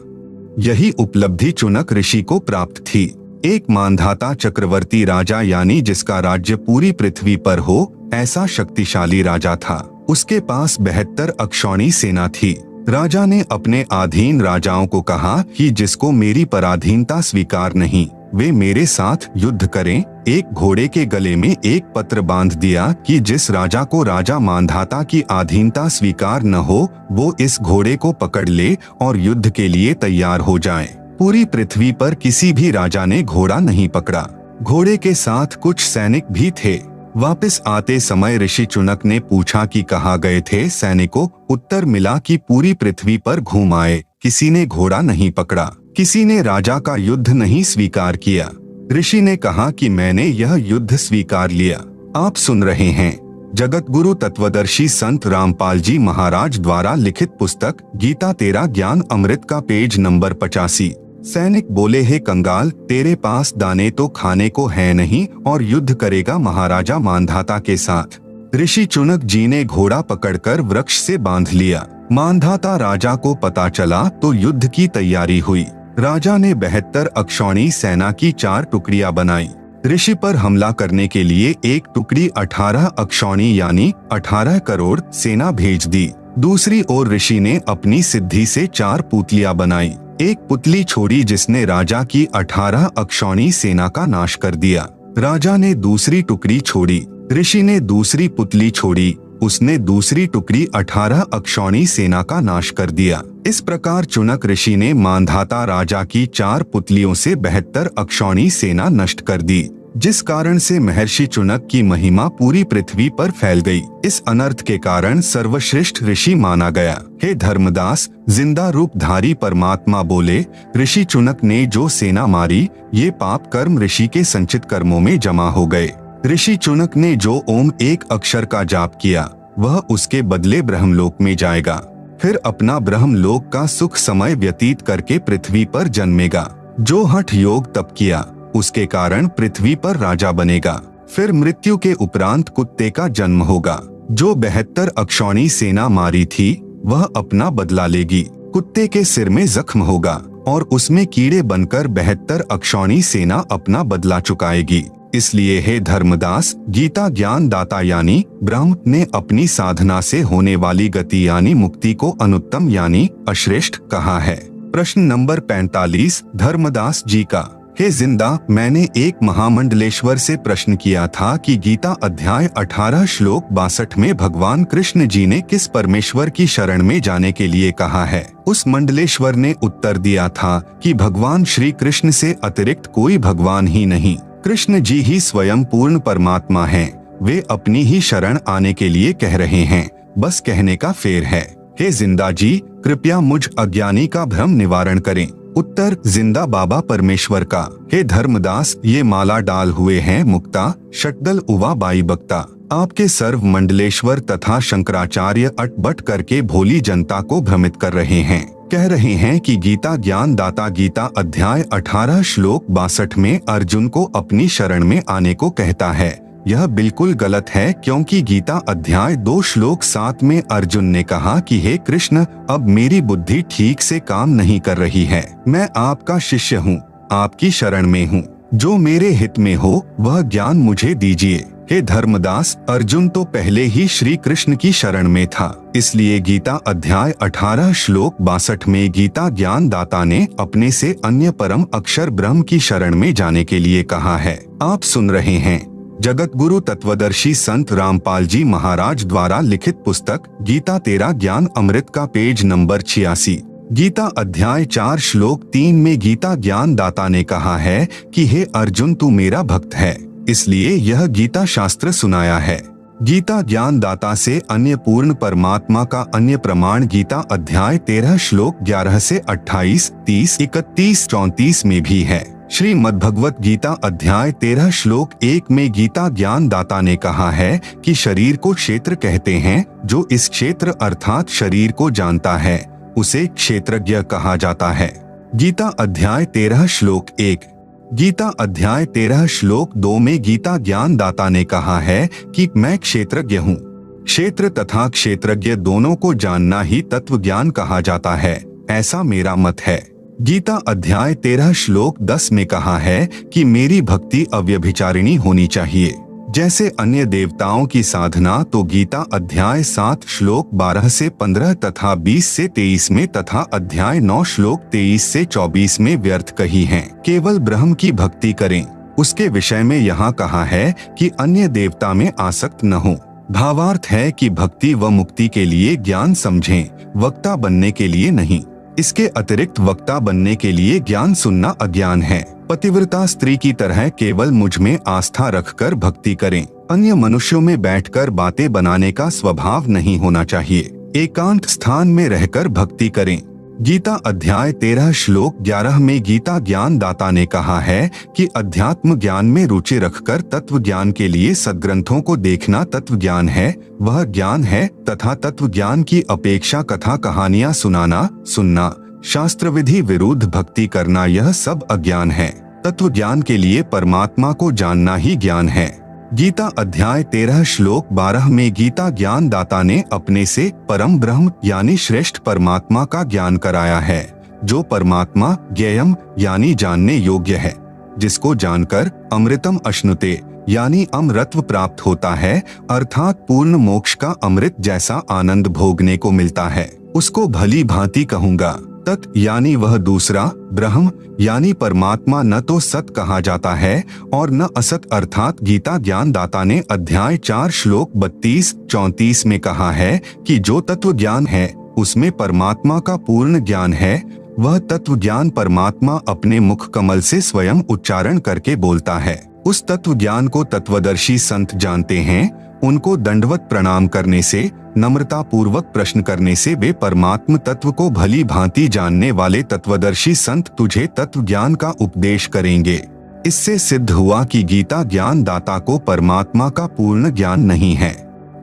यही उपलब्धि चुनक ऋषि को प्राप्त थी। एक मानधाता चक्रवर्ती राजा यानी जिसका राज्य पूरी पृथ्वी पर हो, ऐसा शक्तिशाली राजा था। उसके पास 72 अक्षौणी सेना थी। राजा ने अपने अधीन राजाओं को कहा कि जिसको मेरी पराधीनता स्वीकार नहीं वे मेरे साथ युद्ध करें। एक घोड़े के गले में एक पत्र बांध दिया कि जिस राजा को राजा मानधाता की अधीनता स्वीकार न हो वो इस घोड़े को पकड़ ले और युद्ध के लिए तैयार हो जाए। पूरी पृथ्वी पर किसी भी राजा ने घोड़ा नहीं पकड़ा। घोड़े के साथ कुछ सैनिक भी थे। वापस आते समय ऋषि चुनक ने पूछा कि कहाँ गए थे सैनिकों। उत्तर मिला कि पूरी पृथ्वी पर घूम आए, किसी ने घोड़ा नहीं पकड़ा, किसी ने राजा का युद्ध नहीं स्वीकार किया। ऋषि ने कहा कि मैंने यह युद्ध स्वीकार लिया। आप सुन रहे हैं जगत गुरु तत्वदर्शी संत रामपाल जी महाराज द्वारा लिखित पुस्तक गीता तेरा ज्ञान अमृत का पेज नंबर 85। सैनिक बोले, हे कंगाल, तेरे पास दाने तो खाने को है नहीं और युद्ध करेगा महाराजा मानधाता के साथ। ऋषि चुनक जी ने घोड़ा पकड़कर वृक्ष से बांध लिया। मानधाता राजा को पता चला तो युद्ध की तैयारी हुई। राजा ने 72 अक्षौणी सेना की 4 टुकड़ियां बनाई। ऋषि पर हमला करने के लिए एक टुकड़ी 18 अक्षौणी यानी 18 करोड़ सेना भेज दी। दूसरी ओर ऋषि ने अपनी सिद्धि से 4 पुतलियां बनाई। एक पुतली छोड़ी जिसने राजा की 18 अक्षौणी सेना का नाश कर दिया। राजा ने दूसरी टुकड़ी छोड़ी। ऋषि ने दूसरी पुतली छोड़ी, उसने दूसरी टुकड़ी 18 अक्षौणी सेना का नाश कर दिया। इस प्रकार चुनक ऋषि ने मानधाता राजा की 4 पुतलियों से 72 अक्षौणी सेना नष्ट कर दी, जिस कारण से महर्षि चुनक की महिमा पूरी पृथ्वी पर फैल गई। इस अनर्थ के कारण सर्वश्रेष्ठ ऋषि माना गया। हे धर्मदास, जिंदा रूप धारी परमात्मा बोले, ऋषि चुनक ने जो सेना मारी ये पाप कर्म ऋषि के संचित कर्मों में जमा हो गए। ऋषि चुनक ने जो ओम एक अक्षर का जाप किया वह उसके बदले ब्रह्मलोक में जाएगा, फिर अपना ब्रह्मलोक का सुख समय व्यतीत करके पृथ्वी पर जन्मेगा। जो हठ योग तप किया उसके कारण पृथ्वी पर राजा बनेगा, फिर मृत्यु के उपरांत कुत्ते का जन्म होगा। जो 72 अक्षौणी सेना मारी थी वह अपना बदला लेगी। कुत्ते के सिर में जख्म होगा और उसमें कीड़े बनकर 72 अक्षौणी सेना अपना बदला चुकाएगी। इसलिए हे धर्मदास, गीता ज्ञान दाता यानी ब्रह्म ने अपनी साधना से होने वाली गति यानी मुक्ति को अनुत्तम यानी अश्रेष्ठ कहा है। प्रश्न नंबर 45 धर्मदास जी का, हे जिंदा, मैंने एक महामंडलेश्वर से प्रश्न किया था कि गीता अध्याय 18 श्लोक 62 में भगवान कृष्ण जी ने किस परमेश्वर की शरण में जाने के लिए कहा है। उस मंडलेश्वर ने उत्तर दिया था कि भगवान श्री कृष्ण से अतिरिक्त कोई भगवान ही नहीं, कृष्ण जी ही स्वयं पूर्ण परमात्मा हैं। वे अपनी ही शरण आने के लिए कह रहे हैं, बस कहने का फेर है। हे जिंदा जी, कृपया मुझ अज्ञानी का भ्रम निवारण करें। उत्तर, जिंदा बाबा परमेश्वर का। हे धर्मदास, ये माला डाल हुए हैं मुक्ता, शटदल उवा बाई बक्ता। आपके सर्व मंडलेश्वर तथा शंकराचार्य अटबट करके भोली जनता को भ्रमित कर रहे हैं। कह रहे हैं कि गीता ज्ञान दाता गीता अध्याय 18 श्लोक 62 में अर्जुन को अपनी शरण में आने को कहता है। यह बिल्कुल गलत है, क्योंकि गीता अध्याय 2 श्लोक 7 में अर्जुन ने कहा कि हे कृष्ण, अब मेरी बुद्धि ठीक से काम नहीं कर रही है। मैं आपका शिष्य हूँ, आपकी शरण में हूँ। जो मेरे हित में हो वह ज्ञान मुझे दीजिए। हे धर्मदास, अर्जुन तो पहले ही श्री कृष्ण की शरण में था, इसलिए गीता अध्याय 18 श्लोक 62 में गीता ज्ञान दाता ने अपने से अन्य परम अक्षर ब्रह्म की शरण में जाने के लिए कहा है। आप सुन रहे हैं जगत गुरु तत्वदर्शी संत रामपाल जी महाराज द्वारा लिखित पुस्तक गीता तेरा ज्ञान अमृत का पेज नंबर 86। गीता अध्याय 4 श्लोक 3 में गीता ज्ञान दाता ने कहा है कि हे अर्जुन, तू मेरा भक्त है, इसलिए यह गीता शास्त्र सुनाया है। गीता ज्ञान दाता से अन्य पूर्ण परमात्मा का अन्य प्रमाण गीता अध्याय 13 श्लोक 11 से 28, 30, 31, 34 में भी है। श्रीमद् भगवत गीता अध्याय 13 श्लोक 1 में गीता ज्ञान दाता ने कहा है कि शरीर को क्षेत्र कहते हैं। जो इस क्षेत्र अर्थात शरीर को जानता है उसे क्षेत्रज्ञ कहा जाता है। गीता अध्याय 13 श्लोक 1। गीता अध्याय 13 श्लोक 2 में गीता ज्ञान दाता ने कहा है कि मैं क्षेत्रज्ञ हूँ। क्षेत्र तथा क्षेत्रज्ञ दोनों को जानना ही तत्व ज्ञान कहा जाता है, ऐसा मेरा मत है। गीता अध्याय 13 श्लोक 10 में कहा है कि मेरी भक्ति अव्यभिचारिणी होनी चाहिए। जैसे अन्य देवताओं की साधना तो गीता अध्याय 7 श्लोक 12 से 15 तथा 20 से 23 में तथा अध्याय 9 श्लोक 23 से 24 में व्यर्थ कही है। केवल ब्रह्म की भक्ति करें। उसके विषय में यहाँ कहा है कि अन्य देवता में आसक्त न हो। भावार्थ है कि भक्ति व मुक्ति के लिए ज्ञान समझें, वक्ता बनने के लिए नहीं। इसके अतिरिक्त वक्ता बनने के लिए ज्ञान सुनना अज्ञान है। पतिव्रता स्त्री की तरह केवल मुझ में आस्था रखकर भक्ति करें। अन्य मनुष्यों में बैठकर बातें बनाने का स्वभाव नहीं होना चाहिए। एकांत स्थान में रहकर भक्ति करें। गीता अध्याय 13 श्लोक 11 में गीता ज्ञान दाता ने कहा है कि अध्यात्म ज्ञान में रुचि रखकर तत्व ज्ञान के लिए सद्ग्रंथों को देखना तत्व ज्ञान है, वह ज्ञान है तथा तत्व ज्ञान की अपेक्षा कथा कहानियां सुनना, शास्त्र विधि विरुद्ध भक्ति करना यह सब अज्ञान है। तत्व ज्ञान के लिए परमात्मा को जानना ही ज्ञान है। गीता अध्याय 13 श्लोक 12 में गीता ज्ञान दाता ने अपने से परम ब्रह्म यानी श्रेष्ठ परमात्मा का ज्ञान कराया है, जो परमात्मा ज्ञेयम यानी जानने योग्य है, जिसको जानकर अमृतम अश्नुते यानी अमृतत्व प्राप्त होता है, अर्थात पूर्ण मोक्ष का अमृत जैसा आनंद भोगने को मिलता है। उसको भली भांति कहूँगा। तत् यानी वह दूसरा, ब्रह्म यानी परमात्मा न तो सत कहा जाता है और न असत, अर्थात गीता ज्ञान दाता ने अध्याय 4 श्लोक 32-34 में कहा है कि जो तत्व ज्ञान है उसमें परमात्मा का पूर्ण ज्ञान है। वह तत्व ज्ञान परमात्मा अपने मुख कमल से स्वयं उच्चारण करके बोलता है। उस तत्व ज्ञान को तत्वदर्शी संत जानते हैं। उनको दंडवत प्रणाम करने से, नम्रता पूर्वक प्रश्न करने से वे परमात्म तत्व को भली भांति जानने वाले तत्वदर्शी संत तुझे तत्व ज्ञान का उपदेश करेंगे। इससे सिद्ध हुआ कि गीता ज्ञान दाता को परमात्मा का पूर्ण ज्ञान नहीं है,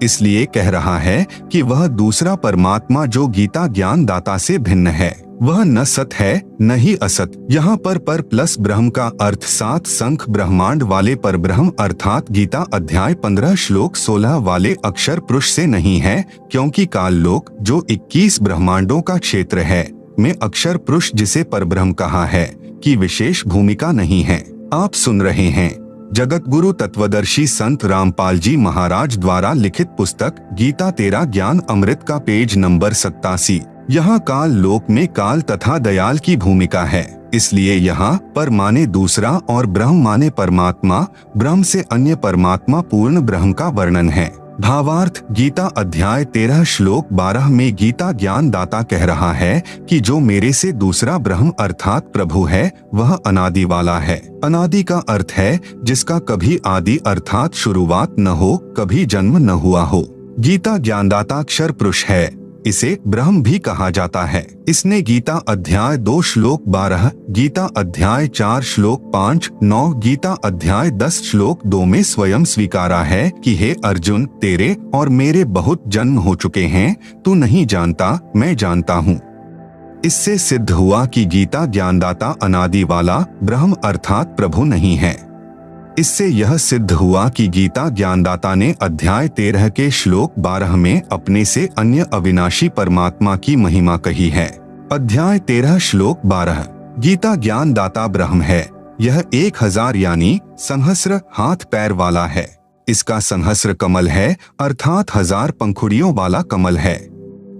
इसलिए कह रहा है कि वह दूसरा परमात्मा जो गीता ज्ञान दाता से भिन्न है वह न सत है न ही असत। यहाँ पर प्लस ब्रह्म का अर्थ 7 संख ब्रह्मांड वाले पर ब्रह्म अर्थात गीता अध्याय 15 श्लोक 16 वाले अक्षर पुरुष से नहीं है, क्योंकि काल लोक जो 21 ब्रह्मांडों का क्षेत्र है में अक्षर पुरुष जिसे परब्रह्म कहा है की विशेष भूमिका नहीं है। आप सुन रहे हैं जगतगुरु तत्वदर्शी संत रामपाल जी महाराज द्वारा लिखित पुस्तक गीता तेरा ज्ञान अमृत का पेज नंबर 87। यहाँ काल लोक में काल तथा दयाल की भूमिका है, इसलिए यहाँ पर माने दूसरा और ब्रह्म माने परमात्मा, ब्रह्म से अन्य परमात्मा पूर्ण ब्रह्म का वर्णन है। भावार्थ, गीता अध्याय 13 श्लोक 12 में गीता ज्ञान दाता कह रहा है कि जो मेरे से दूसरा ब्रह्म अर्थात प्रभु है वह अनादि वाला है। अनादि का अर्थ है जिसका कभी आदि अर्थात शुरुआत न हो, कभी जन्म न हुआ हो। गीता ज्ञानदाता अक्षर पुरुष है, इसे ब्रह्म भी कहा जाता है। इसने गीता अध्याय 2 श्लोक 12, गीता अध्याय 4 श्लोक 5, 9, गीता अध्याय 10 श्लोक 2 में स्वयं स्वीकारा है कि हे अर्जुन, तेरे और मेरे बहुत जन्म हो चुके हैं, तू नहीं जानता, मैं जानता हूँ। इससे सिद्ध हुआ कि गीता ज्ञानदाता अनादि वाला ब्रह्म अर्थात प्रभु नहीं है। इससे यह सिद्ध हुआ कि गीता ज्ञानदाता ने अध्याय 13 के श्लोक 12 में अपने से अन्य अविनाशी परमात्मा की महिमा कही है। अध्याय 13 श्लोक 12, गीता ज्ञानदाता ब्रह्म है। यह 1000 यानी सहस्र हाथ पैर वाला है। इसका सहस्र कमल है अर्थात 1000 पंखुड़ियों वाला कमल है।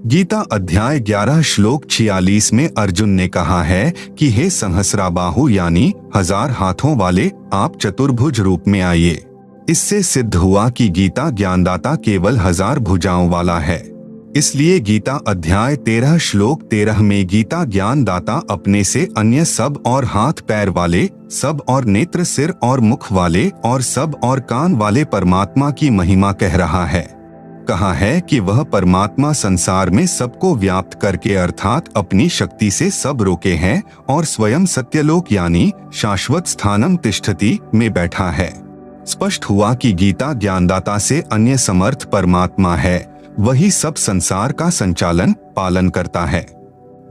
गीता अध्याय 11 श्लोक 46 में अर्जुन ने कहा है कि हे सहस्राबाहु यानी 1000 हाथों वाले, आप चतुर्भुज रूप में आइए। इससे सिद्ध हुआ कि गीता ज्ञानदाता केवल 1000 भुजाओं वाला है। इसलिए गीता अध्याय 13 श्लोक 13 में गीता ज्ञानदाता अपने से अन्य सब और हाथ पैर वाले, सब और नेत्र सिर और मुख वाले और सब और कान वाले परमात्मा की महिमा कह रहा है। कहा है कि वह परमात्मा संसार में सबको व्याप्त करके अर्थात अपनी शक्ति से सब रोके हैं और स्वयं सत्यलोक यानी शाश्वत स्थानम तिष्ठति में बैठा है। स्पष्ट हुआ कि गीता ज्ञानदाता से अन्य समर्थ परमात्मा है, वही सब संसार का संचालन पालन करता है।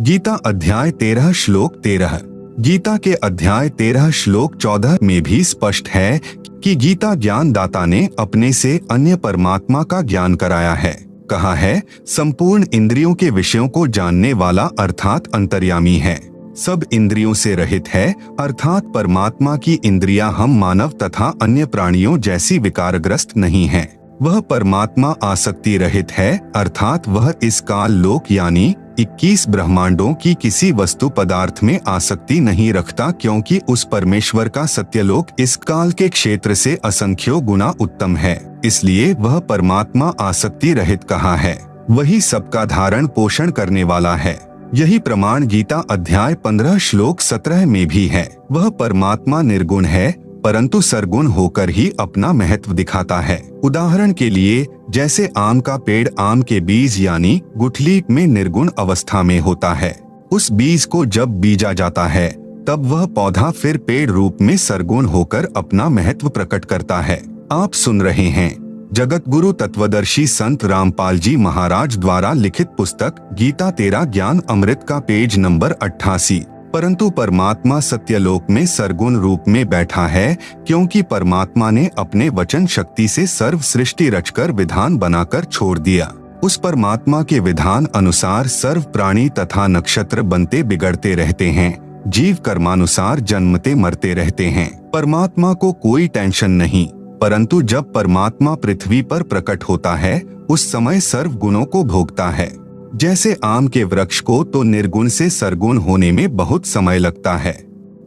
गीता अध्याय 13 श्लोक 13, गीता के अध्याय 13 श्लोक 14 में भी स्पष्ट है कि गीता ज्ञानदाता ने अपने से अन्य परमात्मा का ज्ञान कराया है। कहा है, संपूर्ण इंद्रियों के विषयों को जानने वाला अर्थात अंतर्यामी है, सब इंद्रियों से रहित है अर्थात परमात्मा की इंद्रियां हम मानव तथा अन्य प्राणियों जैसी विकारग्रस्त नहीं हैं। वह परमात्मा आसक्ति रहित है अर्थात वह इस काल लोक यानी 21 ब्रह्मांडों की किसी वस्तु पदार्थ में आसक्ति नहीं रखता, क्योंकि उस परमेश्वर का सत्यलोक इस काल के क्षेत्र से असंख्यों गुना उत्तम है। इसलिए वह परमात्मा आसक्ति रहित कहा है। वही सबका धारण पोषण करने वाला है। यही प्रमाण गीता अध्याय 15 श्लोक 17 में भी है। वह परमात्मा निर्गुण है परंतु सरगुण होकर ही अपना महत्व दिखाता है। उदाहरण के लिए जैसे आम का पेड़ आम के बीज यानी गुठली में निर्गुण अवस्था में होता है, उस बीज को जब बीजा जाता है तब वह पौधा फिर पेड़ रूप में सरगुण होकर अपना महत्व प्रकट करता है। आप सुन रहे हैं जगतगुरु तत्वदर्शी संत रामपाल जी महाराज द्वारा लिखित पुस्तक गीता तेरा ज्ञान अमृत का पेज नंबर 88। परंतु परमात्मा सत्यलोक में सरगुण रूप में बैठा है, क्योंकि परमात्मा ने अपने वचन शक्ति से सर्व सृष्टि रचकर विधान बनाकर छोड़ दिया। उस परमात्मा के विधान अनुसार सर्व प्राणी तथा नक्षत्र बनते बिगड़ते रहते हैं, जीव कर्मानुसार जन्मते मरते रहते हैं। परमात्मा को कोई टेंशन नहीं, परंतु जब परमात्मा पृथ्वी पर प्रकट होता है उस समय सर्व गुणों को भोगता है। जैसे आम के वृक्ष को तो निर्गुण से सरगुण होने में बहुत समय लगता है,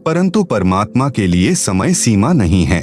परंतु परमात्मा के लिए समय सीमा नहीं है।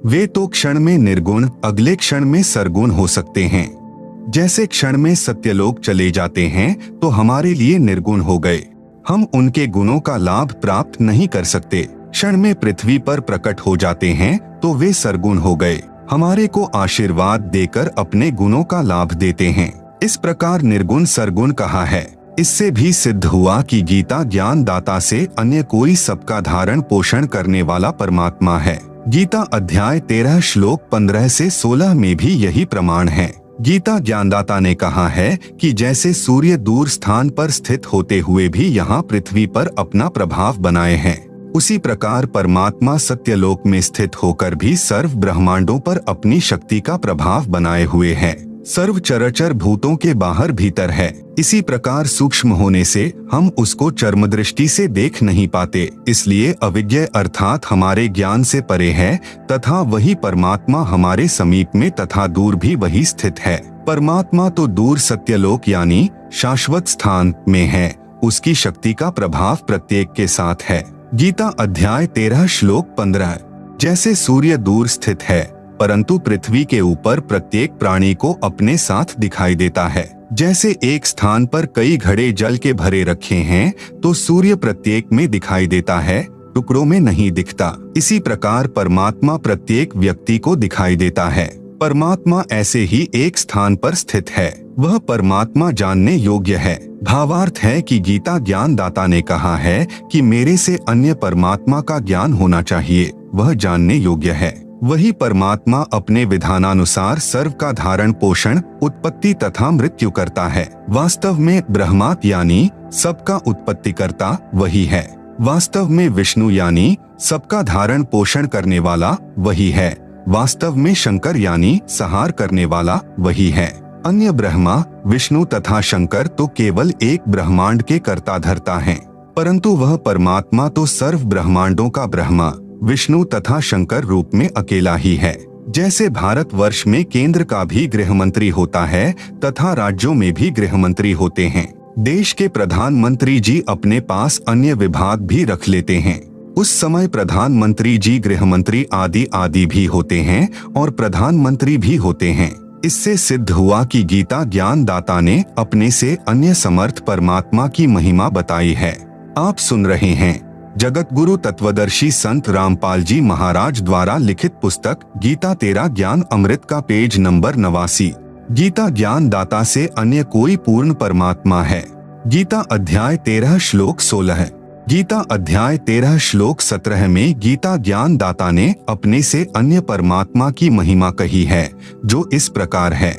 वे तो क्षण में निर्गुण अगले क्षण में सरगुण हो सकते हैं। जैसे क्षण में सत्यलोक चले जाते हैं तो हमारे लिए निर्गुण हो गए, हम उनके गुणों का लाभ प्राप्त नहीं कर सकते। क्षण में पृथ्वी पर प्रकट हो जाते हैं तो वे सरगुण हो गए, हमारे को आशीर्वाद देकर अपने गुणों का लाभ देते हैं। इस प्रकार निर्गुण सरगुण कहा है। इससे भी सिद्ध हुआ कि गीता ज्ञान दाता से अन्य कोई सबका धारण पोषण करने वाला परमात्मा है। गीता अध्याय 13 श्लोक 15 से 16 में भी यही प्रमाण है। गीता ज्ञानदाता ने कहा है कि जैसे सूर्य दूर स्थान पर स्थित होते हुए भी यहाँ पृथ्वी पर अपना प्रभाव बनाए हैं, उसी प्रकार परमात्मा सत्यलोक में स्थित होकर भी सर्व ब्रह्मांडों पर अपनी शक्ति का प्रभाव बनाए हुए है। सर्व चराचर भूतों के बाहर भीतर है। इसी प्रकार सूक्ष्म होने से हम उसको चर्म दृष्टि से देख नहीं पाते, इसलिए अविज्ञ अर्थात हमारे ज्ञान से परे है, तथा वही परमात्मा हमारे समीप में तथा दूर भी वही स्थित है। परमात्मा तो दूर सत्यलोक यानी शाश्वत स्थान में है, उसकी शक्ति का प्रभाव प्रत्येक के साथ है। गीता अध्याय 13 श्लोक 15। जैसे सूर्य दूर स्थित है परंतु पृथ्वी के ऊपर प्रत्येक प्राणी को अपने साथ दिखाई देता है। जैसे एक स्थान पर कई घड़े जल के भरे रखे हैं तो सूर्य प्रत्येक में दिखाई देता है, टुकड़ों में नहीं दिखता। इसी प्रकार परमात्मा प्रत्येक व्यक्ति को दिखाई देता है। परमात्मा ऐसे ही एक स्थान पर स्थित है, वह परमात्मा जानने योग्य है। भावार्थ है कि गीता ज्ञान दाता ने कहा है कि मेरे से अन्य परमात्मा का ज्ञान होना चाहिए, वह जानने योग्य है। वही परमात्मा अपने विधानानुसार सर्व का धारण पोषण उत्पत्ति तथा मृत्यु करता है। वास्तव में ब्रह्मात यानी सबका उत्पत्ति करता वही है। वास्तव में विष्णु यानी सबका धारण पोषण करने वाला वही है। वास्तव में शंकर यानी संहार करने वाला वही है। अन्य ब्रह्मा विष्णु तथा शंकर तो केवल एक ब्रह्मांड के कर्ता धर्ता हैं, परंतु वह परमात्मा तो सर्व ब्रह्मांडों का ब्रह्मा विष्णु तथा शंकर रूप में अकेला ही है। जैसे भारतवर्ष में केंद्र का भी गृह मंत्री होता है तथा राज्यों में भी गृह मंत्री होते हैं। देश के प्रधानमंत्री जी अपने पास अन्य विभाग भी रख लेते हैं। उस समय प्रधानमंत्री जी गृह मंत्री आदि आदि भी होते हैं और प्रधानमंत्री भी होते हैं। इससे सिद्ध हुआ कि गीता ज्ञान दाता ने अपने से अन्य समर्थ परमात्मा की महिमा बताई है। आप सुन रहे हैं जगत गुरु तत्वदर्शी संत रामपाल जी महाराज द्वारा लिखित पुस्तक गीता तेरा ज्ञान अमृत का पेज नंबर 89। गीता ज्ञान दाता से अन्य कोई पूर्ण परमात्मा है। गीता अध्याय 13 श्लोक 16। गीता अध्याय 13 श्लोक 17 में गीता ज्ञान दाता ने अपने से अन्य परमात्मा की महिमा कही है, जो इस प्रकार है।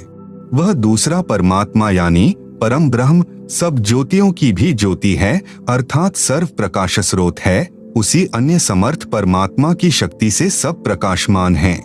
वह दूसरा परमात्मा यानी परम ब्रह्म सब ज्योतियों की भी ज्योति है, अर्थात सर्व प्रकाश स्रोत है। उसी अन्य समर्थ परमात्मा की शक्ति से सब प्रकाशमान हैं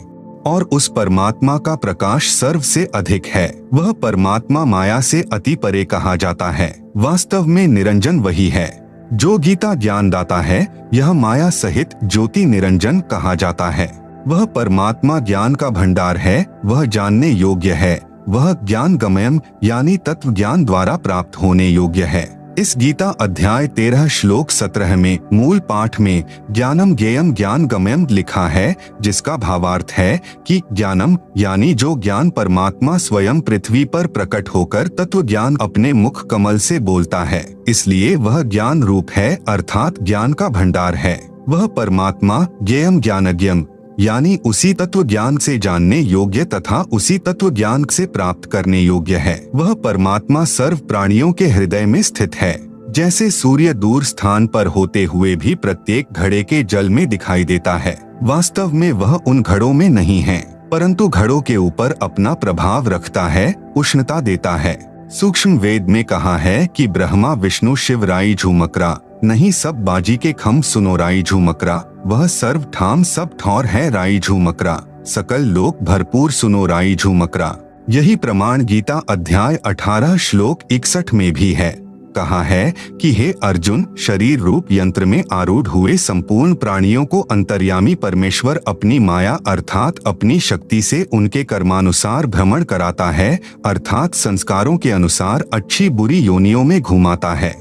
और उस परमात्मा का प्रकाश सर्व से अधिक है। वह परमात्मा माया से अति परे कहा जाता है। वास्तव में निरंजन वही है। जो गीता ज्ञान दाता है यह माया सहित ज्योति निरंजन कहा जाता है। वह परमात्मा ज्ञान का भंडार है, वह जानने योग्य है। वह ज्ञान गमयम यानी तत्व ज्ञान द्वारा प्राप्त होने योग्य है। इस गीता अध्याय 13 श्लोक 17 में मूल पाठ में ज्ञानम ज्ञेयम ज्ञान गमयम लिखा है, जिसका भावार्थ है कि ज्ञानम यानी जो ज्ञान परमात्मा स्वयं पृथ्वी पर प्रकट होकर तत्व ज्ञान अपने मुख कमल से बोलता है, इसलिए वह ज्ञान रूप है, अर्थात ज्ञान का भंडार है। वह परमात्मा ज्ञेयम ज्ञानज्ञम यानी उसी तत्व ज्ञान से जानने योग्य तथा उसी तत्व ज्ञान से प्राप्त करने योग्य है। वह परमात्मा सर्व प्राणियों के हृदय में स्थित है। जैसे सूर्य दूर स्थान पर होते हुए भी प्रत्येक घड़े के जल में दिखाई देता है, वास्तव में वह उन घड़ों में नहीं है, परंतु घड़ों के ऊपर अपना प्रभाव रखता है, उष्णता देता है। सूक्ष्म वेद में कहा है कि ब्रह्मा विष्णु शिव राई झूमकरा, नहीं सब बाजी के खम सुनो राई झूमकरा। वह सर्व ठाम सब ठौर है राई झूमकरा, सकल लोक भरपूर सुनो राई झूमकरा। यही प्रमाण गीता अध्याय 18 श्लोक 61 में भी है। कहा है कि हे अर्जुन, शरीर रूप यंत्र में आरूढ़ हुए संपूर्ण प्राणियों को अंतर्यामी परमेश्वर अपनी माया अर्थात अपनी शक्ति से उनके कर्मानुसार भ्रमण कराता है, अर्थात संस्कारों के अनुसार अच्छी बुरी योनियों में घुमाता है।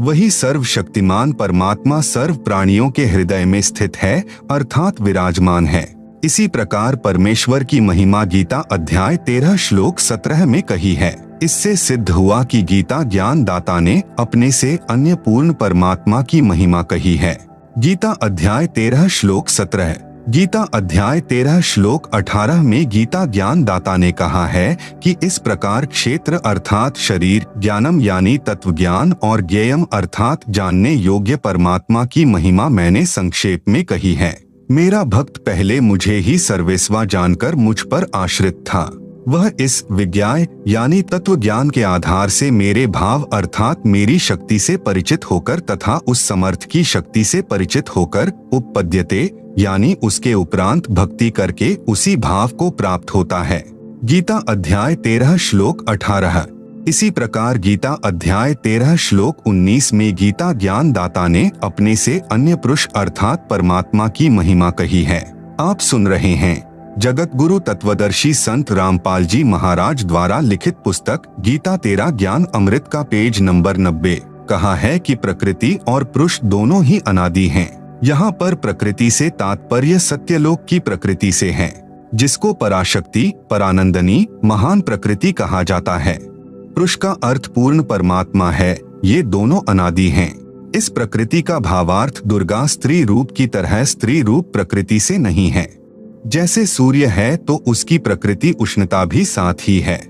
वही सर्वशक्तिमान परमात्मा सर्व प्राणियों के हृदय में स्थित है, अर्थात विराजमान है। इसी प्रकार परमेश्वर की महिमा गीता अध्याय 13 श्लोक 17 में कही है। इससे सिद्ध हुआ कि गीता ज्ञान दाता ने अपने से अन्य पूर्ण परमात्मा की महिमा कही है। गीता अध्याय 13 श्लोक 17। गीता अध्याय 13 श्लोक 18 में गीता ज्ञान दाता ने कहा है कि इस प्रकार क्षेत्र अर्थात शरीर, ज्ञानम यानी तत्व ज्ञान और ज्ञेयम अर्थात जानने योग्य परमात्मा की महिमा मैंने संक्षेप में कही है। मेरा भक्त पहले मुझे ही सर्वेस्वा जानकर मुझ पर आश्रित था। वह इस विज्ञाय यानी तत्व ज्ञान के आधार से मेरे भाव अर्थात मेरी शक्ति से परिचित होकर तथा उस समर्थ की शक्ति से परिचित होकर उपपद्यते यानी उसके उपरांत भक्ति करके उसी भाव को प्राप्त होता है। गीता अध्याय 13 श्लोक 18। इसी प्रकार गीता अध्याय 13 श्लोक 19 में गीता ज्ञान दाता ने अपने से अन्य पुरुष अर्थात परमात्मा की महिमा कही है। आप सुन रहे हैं जगत गुरु तत्वदर्शी संत रामपाल जी महाराज द्वारा लिखित पुस्तक गीता 13 ज्ञान अमृत का पेज नंबर 90। कहा है कि प्रकृति और पुरुष दोनों ही अनादि हैं। यहाँ पर प्रकृति से तात्पर्य सत्यलोक की प्रकृति से है, जिसको पराशक्ति, परानंदनी, महान प्रकृति कहा जाता है। पुरुष का अर्थ पूर्ण परमात्मा है। ये दोनों अनादि हैं। इस प्रकृति का भावार्थ दुर्गा स्त्री रूप की तरह स्त्री रूप प्रकृति से नहीं है। जैसे सूर्य है तो उसकी प्रकृति उष्णता भी साथ ही है,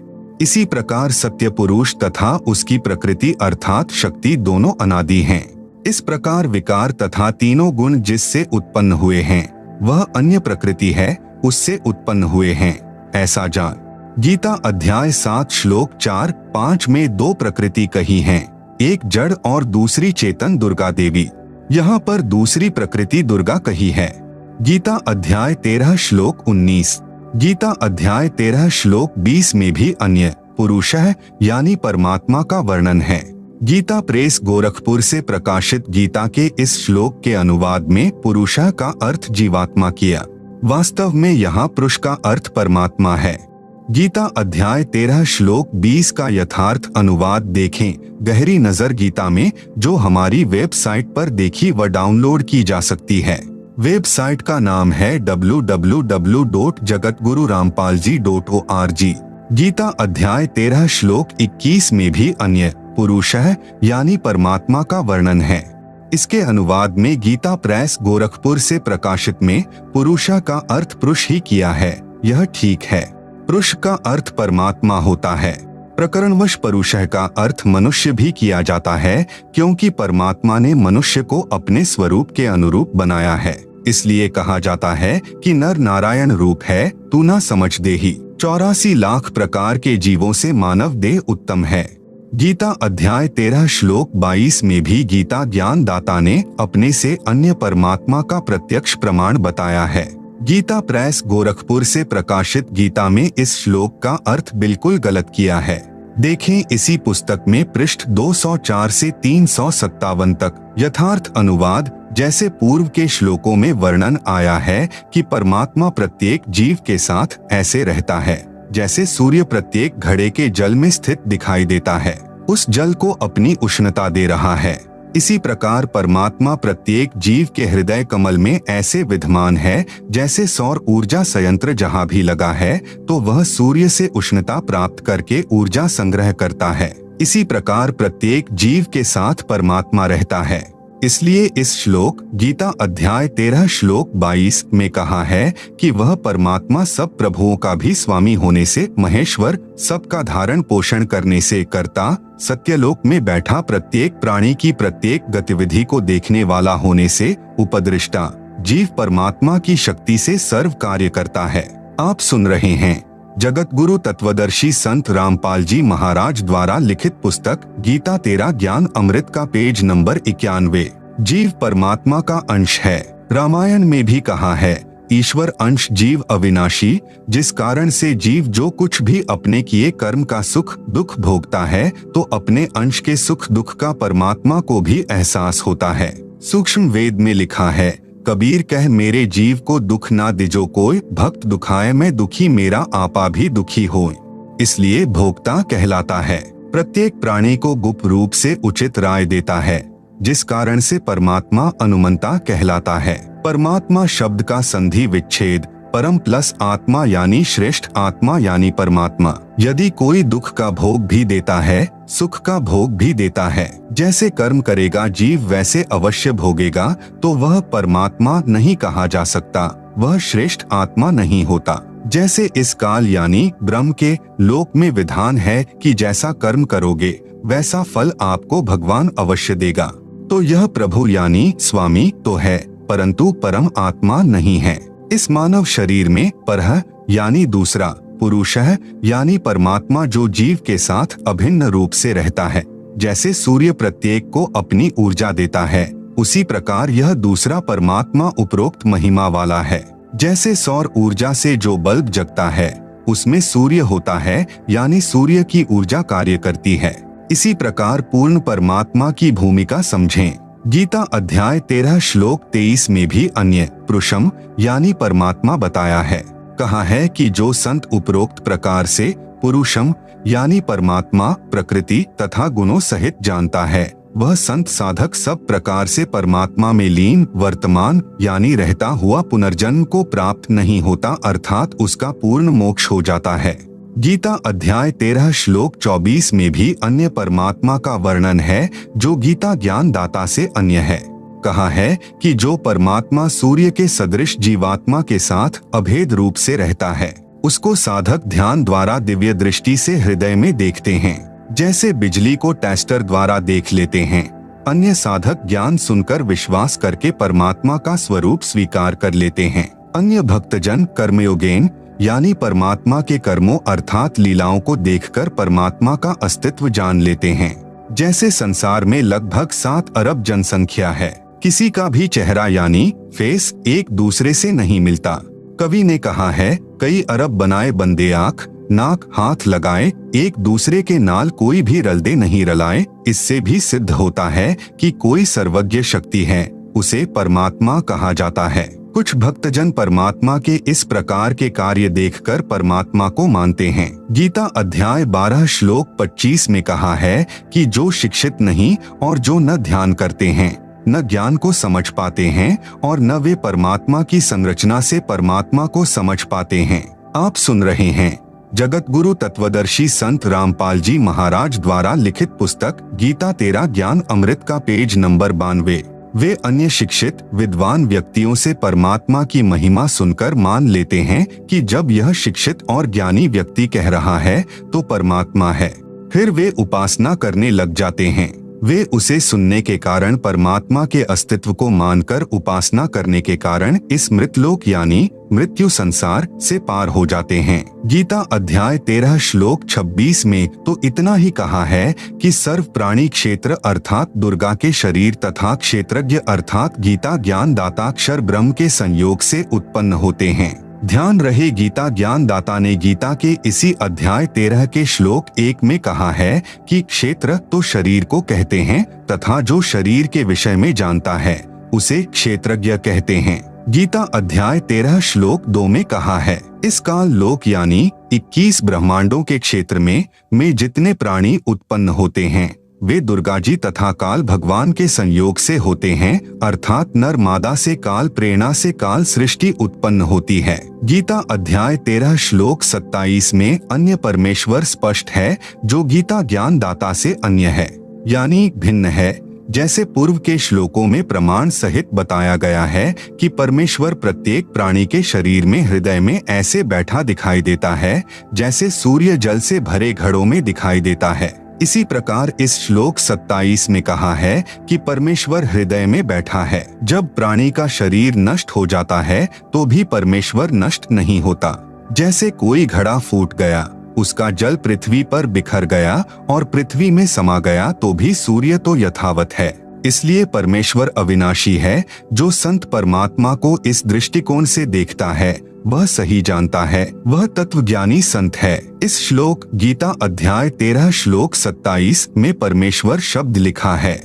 इसी प्रकार सत्य पुरुष तथा उसकी प्रकृति अर्थात शक्ति दोनों अनादि हैं। इस प्रकार विकार तथा तीनों गुण जिससे उत्पन्न हुए हैं वह अन्य प्रकृति है, उससे उत्पन्न हुए हैं, ऐसा जान। गीता अध्याय 7 श्लोक 4-5 में दो प्रकृति कही हैं, एक जड़ और दूसरी चेतन दुर्गा देवी। यहाँ पर दूसरी प्रकृति दुर्गा कही है। गीता अध्याय 13 श्लोक 19। गीता अध्याय 13 श्लोक 20 में भी अन्य पुरुषः यानी परमात्मा का वर्णन है। गीता प्रेस गोरखपुर से प्रकाशित गीता के इस श्लोक के अनुवाद में पुरुषः का अर्थ जीवात्मा किया। वास्तव में यहाँ पुरुष का अर्थ परमात्मा है। गीता अध्याय 13 श्लोक 20 का यथार्थ अनुवाद देखें गहरी नजर गीता में, जो हमारी वेबसाइट पर देखी व डाउनलोड की जा सकती है। वेबसाइट का नाम है www.jagatgururampalji.org। गीता अध्याय 13 श्लोक 21 में भी अन्य पुरुषः यानी परमात्मा का वर्णन है। इसके अनुवाद में गीता प्रेस गोरखपुर से प्रकाशित में पुरुषः का अर्थ पुरुष ही किया है। यह ठीक है। पुरुष का अर्थ परमात्मा होता है। प्रकरणवश पुरुषः का अर्थ मनुष्य भी किया जाता है, क्योंकि परमात्मा ने मनुष्य को अपने स्वरूप के अनुरूप बनाया है। इसलिए कहा जाता है कि नर नारायण रूप है, तू ना समझ देही। 84 लाख प्रकार के जीवों से मानव देह उत्तम है। गीता अध्याय 13 श्लोक 22 में भी गीता ज्ञान दाता ने अपने से अन्य परमात्मा का प्रत्यक्ष प्रमाण बताया है। गीता प्रेस गोरखपुर से प्रकाशित गीता में इस श्लोक का अर्थ बिल्कुल गलत किया है। देखें इसी पुस्तक में पृष्ठ 204 से 357 तक यथार्थ अनुवाद। जैसे पूर्व के श्लोकों में वर्णन आया है कि परमात्मा प्रत्येक जीव के साथ ऐसे रहता है जैसे सूर्य प्रत्येक घड़े के जल में स्थित दिखाई देता है, उस जल को अपनी उष्णता दे रहा है। इसी प्रकार परमात्मा प्रत्येक जीव के हृदय कमल में ऐसे विद्यमान है जैसे सौर ऊर्जा संयंत्र जहाँ भी लगा है तो वह सूर्य से उष्णता प्राप्त करके ऊर्जा संग्रह करता है। इसी प्रकार प्रत्येक जीव के साथ परमात्मा रहता है। इसलिए इस श्लोक गीता अध्याय 13 श्लोक 22 में कहा है कि वह परमात्मा सब प्रभुओं का भी स्वामी होने से महेश्वर, सबका धारण पोषण करने से कर्ता, सत्यलोक में बैठा प्रत्येक प्राणी की प्रत्येक गतिविधि को देखने वाला होने से उपदृष्टा, जीव परमात्मा की शक्ति से सर्व कार्य करता है। आप सुन रहे हैं जगत गुरु तत्वदर्शी संत रामपाल जी महाराज द्वारा लिखित पुस्तक गीता 13 ज्ञान अमृत का पेज नंबर 91। जीव परमात्मा का अंश है। रामायण में भी कहा है, ईश्वर अंश जीव अविनाशी, जिस कारण से जीव जो कुछ भी अपने किए कर्म का सुख दुख भोगता है तो अपने अंश के सुख दुख का परमात्मा को भी एहसास होता है। सूक्ष्म वेद में लिखा है, कबीर कह मेरे जीव को दुख ना दिजो कोई, भक्त दुखाए मैं दुखी मेरा आपा भी दुखी होए। इसलिए भोक्ता कहलाता है। प्रत्येक प्राणी को गुप्त रूप से उचित राय देता है, जिस कारण से परमात्मा अनुमंता कहलाता है। परमात्मा शब्द का संधि विच्छेद परम प्लस आत्मा यानी श्रेष्ठ आत्मा यानी परमात्मा। यदि कोई दुख का भोग भी देता है, सुख का भोग भी देता है, जैसे कर्म करेगा जीव वैसे अवश्य भोगेगा, तो वह परमात्मा नहीं कहा जा सकता, वह श्रेष्ठ आत्मा नहीं होता। जैसे इस काल यानी ब्रह्म के लोक में विधान है कि जैसा कर्म करोगे वैसा फल आपको भगवान अवश्य देगा, तो यह प्रभु यानी स्वामी तो है, परंतु परम आत्मा नहीं है। इस मानव शरीर में परह यानी दूसरा, पुरुषः यानी परमात्मा जो जीव के साथ अभिन्न रूप से रहता है। जैसे सूर्य प्रत्येक को अपनी ऊर्जा देता है, उसी प्रकार यह दूसरा परमात्मा उपरोक्त महिमा वाला है। जैसे सौर ऊर्जा से जो बल्ब जगता है, उसमें सूर्य होता है, यानी सूर्य की ऊर्जा कार्य करती है। इसी प्रकार पूर्ण परमात्मा की भूमिका समझें। गीता अध्याय 13 श्लोक 23 में भी अन्य पुरुषम यानी परमात्मा बताया है। कहा है कि जो संत उपरोक्त प्रकार से पुरुषम यानी परमात्मा प्रकृति तथा गुणों सहित जानता है, वह संत साधक सब प्रकार से परमात्मा में लीन वर्तमान यानी रहता हुआ पुनर्जन्म को प्राप्त नहीं होता, अर्थात उसका पूर्ण मोक्ष हो जाता है। गीता अध्याय 13 श्लोक 24 में भी अन्य परमात्मा का वर्णन है, जो गीता ज्ञान दाता से अन्य है। कहा है कि जो परमात्मा सूर्य के सदृश जीवात्मा के साथ अभेद रूप से रहता है, उसको साधक ध्यान द्वारा दिव्य दृष्टि से हृदय में देखते हैं, जैसे बिजली को टेस्टर द्वारा देख लेते हैं। अन्य साधक ज्ञान सुनकर विश्वास करके परमात्मा का स्वरूप स्वीकार कर लेते हैं। अन्य भक्तजन कर्मयोगेन यानी परमात्मा के कर्मों अर्थात लीलाओं को देखकर परमात्मा का अस्तित्व जान लेते हैं। जैसे संसार में लगभग 7 अरब जनसंख्या है, किसी का भी चेहरा यानी फेस एक दूसरे से नहीं मिलता। कवि ने कहा है, कई अरब बनाए बंदे आँख नाक हाथ लगाए, एक दूसरे के नाल कोई भी रलदे नहीं रलाए। इससे भी सिद्ध होता है कि कोई सर्वज्ञ शक्ति है, उसे परमात्मा कहा जाता है। कुछ भक्तजन परमात्मा के इस प्रकार के कार्य देखकर परमात्मा को मानते हैं। गीता अध्याय 12 श्लोक 25 में कहा है कि जो शिक्षित नहीं और जो न ध्यान करते हैं, न ज्ञान को समझ पाते हैं और न वे परमात्मा की संरचना से परमात्मा को समझ पाते हैं। आप सुन रहे हैं जगत गुरु तत्वदर्शी संत रामपाल जी महाराज द्वारा लिखित पुस्तक गीता तेरा ज्ञान अमृत का पेज नंबर 92। वे अन्य शिक्षित विद्वान व्यक्तियों से परमात्मा की महिमा सुनकर मान लेते हैं कि जब यह शिक्षित और ज्ञानी व्यक्ति कह रहा है तो परमात्मा है, फिर वे उपासना करने लग जाते हैं। वे उसे सुनने के कारण परमात्मा के अस्तित्व को मानकर उपासना करने के कारण इस मृतलोक यानी मृत्यु संसार से पार हो जाते हैं। गीता अध्याय 13 श्लोक 26 में तो इतना ही कहा है कि सर्व प्राणी क्षेत्र अर्थात दुर्गा के शरीर तथा क्षेत्रज्ञ अर्थात गीता ज्ञान दाता अक्षर ब्रह्म के संयोग से उत्पन्न होते हैं। ध्यान रहे, गीता ज्ञान दाता ने गीता के इसी अध्याय 13 के श्लोक 1 में कहा है कि क्षेत्र तो शरीर को कहते हैं तथा जो शरीर के विषय में जानता है उसे क्षेत्रज्ञ कहते हैं। गीता अध्याय 13 श्लोक 2 में कहा है, इस काल लोक यानी 21 ब्रह्मांडों के क्षेत्र में जितने प्राणी उत्पन्न होते हैं वे दुर्गा जी तथा काल भगवान के संयोग से होते हैं, अर्थात नर मादा से काल प्रेरणा से काल सृष्टि उत्पन्न होती है। गीता अध्याय 13 श्लोक 27 में अन्य परमेश्वर स्पष्ट है, जो गीता ज्ञान दाता से अन्य है यानी भिन्न है। जैसे पूर्व के श्लोकों में प्रमाण सहित बताया गया है कि परमेश्वर प्रत्येक प्राणी के शरीर में हृदय में ऐसे बैठा दिखाई देता है जैसे सूर्य जल से भरे घड़ों में दिखाई देता है। इसी प्रकार इस श्लोक 27 में कहा है कि परमेश्वर हृदय में बैठा है। जब प्राणी का शरीर नष्ट हो जाता है तो भी परमेश्वर नष्ट नहीं होता। जैसे कोई घड़ा फूट गया, उसका जल पृथ्वी पर बिखर गया और पृथ्वी में समा गया तो भी सूर्य तो यथावत है। इसलिए परमेश्वर अविनाशी है। जो संत परमात्मा को इस दृष्टिकोण से देखता है वह सही जानता है, वह तत्वज्ञानी संत है। इस श्लोक गीता अध्याय 13 श्लोक 27 में परमेश्वर शब्द लिखा है,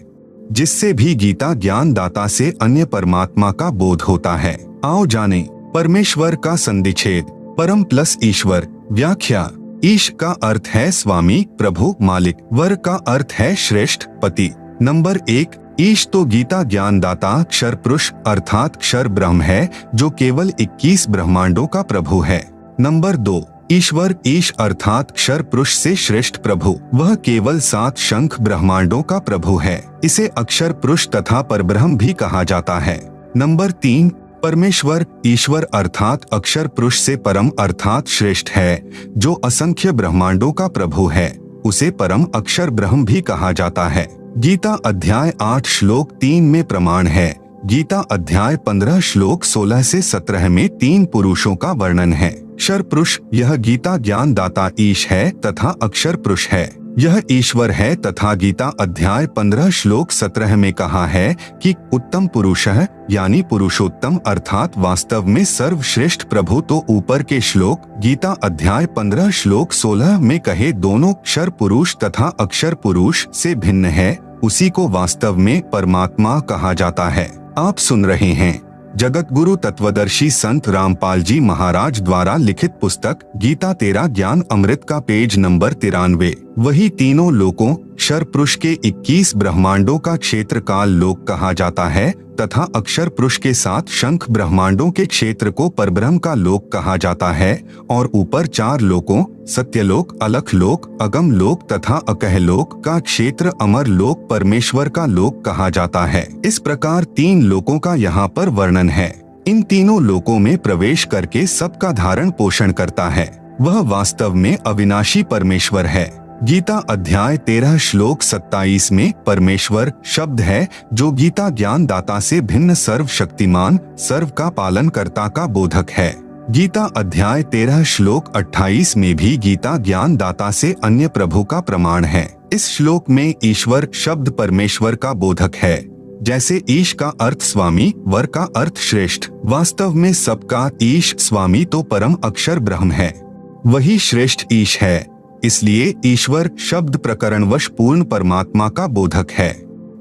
जिससे भी गीता ज्ञान दाता से अन्य परमात्मा का बोध होता है। आओ जाने परमेश्वर का संधिच्छेद। परम प्लस ईश्वर। व्याख्या। ईश का अर्थ है स्वामी प्रभु मालिक, वर का अर्थ है श्रेष्ठ पति। नंबर 1, ईश तो गीता ज्ञान दाता अक्षर पुरुष अर्थात अक्षर ब्रह्म है, जो केवल 21 ब्रह्मांडों का प्रभु है। नंबर 2, ईश्वर ईश अर्थात अक्षर पुरुष से श्रेष्ठ प्रभु, वह केवल 7 शंख ब्रह्मांडों का प्रभु है। इसे अक्षर पुरुष तथा परब्रह्म भी कहा जाता है। नंबर 3, परमेश्वर ईश्वर अर्थात अक्षर पुरुष से परम अर्थात श्रेष्ठ है, जो असंख्य ब्रह्मांडों का प्रभु है, उसे परम अक्षर ब्रह्म भी कहा जाता है। गीता अध्याय 8 श्लोक 3 में प्रमाण है। गीता अध्याय 15 श्लोक 16 से 17 में 3 पुरुषों का वर्णन है। क्षर पुरुष यह गीता ज्ञान दाता ईश है तथा अक्षर पुरुष है। यह ईश्वर है तथा गीता अध्याय 15 श्लोक 17 में कहा है कि उत्तम पुरुषः यानी पुरुषोत्तम अर्थात वास्तव में सर्वश्रेष्ठ प्रभु तो ऊपर के श्लोक गीता अध्याय 15 श्लोक 16 में कहे दोनों क्षर पुरुष तथा अक्षर पुरुष से भिन्न है, उसी को वास्तव में परमात्मा कहा जाता है। आप सुन रहे हैं जगत गुरु तत्वदर्शी संत रामपाल जी महाराज द्वारा लिखित पुस्तक गीता तेरा ज्ञान अमृत का पेज नंबर 93। वही तीनों लोकों क्षर पुरुष के 21 ब्रह्मांडों का क्षेत्र काल लोक कहा जाता है तथा अक्षर पुरुष के 7 शंख ब्रह्मांडों के क्षेत्र को परब्रह्म का लोक कहा जाता है और ऊपर 4 लोकों सत्यलोक, अलख लोक, अगम लोक तथा अकह लोक का क्षेत्र अमर लोक परमेश्वर का लोक कहा जाता है। इस प्रकार 3 लोकों का यहाँ पर वर्णन है। इन तीनों लोकों में प्रवेश करके सबका धारण पोषण करता है, वह वास्तव में अविनाशी परमेश्वर है। गीता अध्याय 13 श्लोक 27 में परमेश्वर शब्द है जो गीता ज्ञान दाता से भिन्न सर्वशक्तिमान सर्व का पालन कर्ता का बोधक है। गीता अध्याय 13 श्लोक 28 में भी गीता ज्ञान दाता से अन्य प्रभु का प्रमाण है। इस श्लोक में ईश्वर शब्द परमेश्वर का बोधक है। जैसे ईश का अर्थ स्वामी, वर का अर्थ श्रेष्ठ, वास्तव में सबका ईश स्वामी तो परम अक्षर ब्रह्म है, वही श्रेष्ठ ईश है। इसलिए ईश्वर शब्द प्रकरणवश पूर्ण परमात्मा का बोधक है।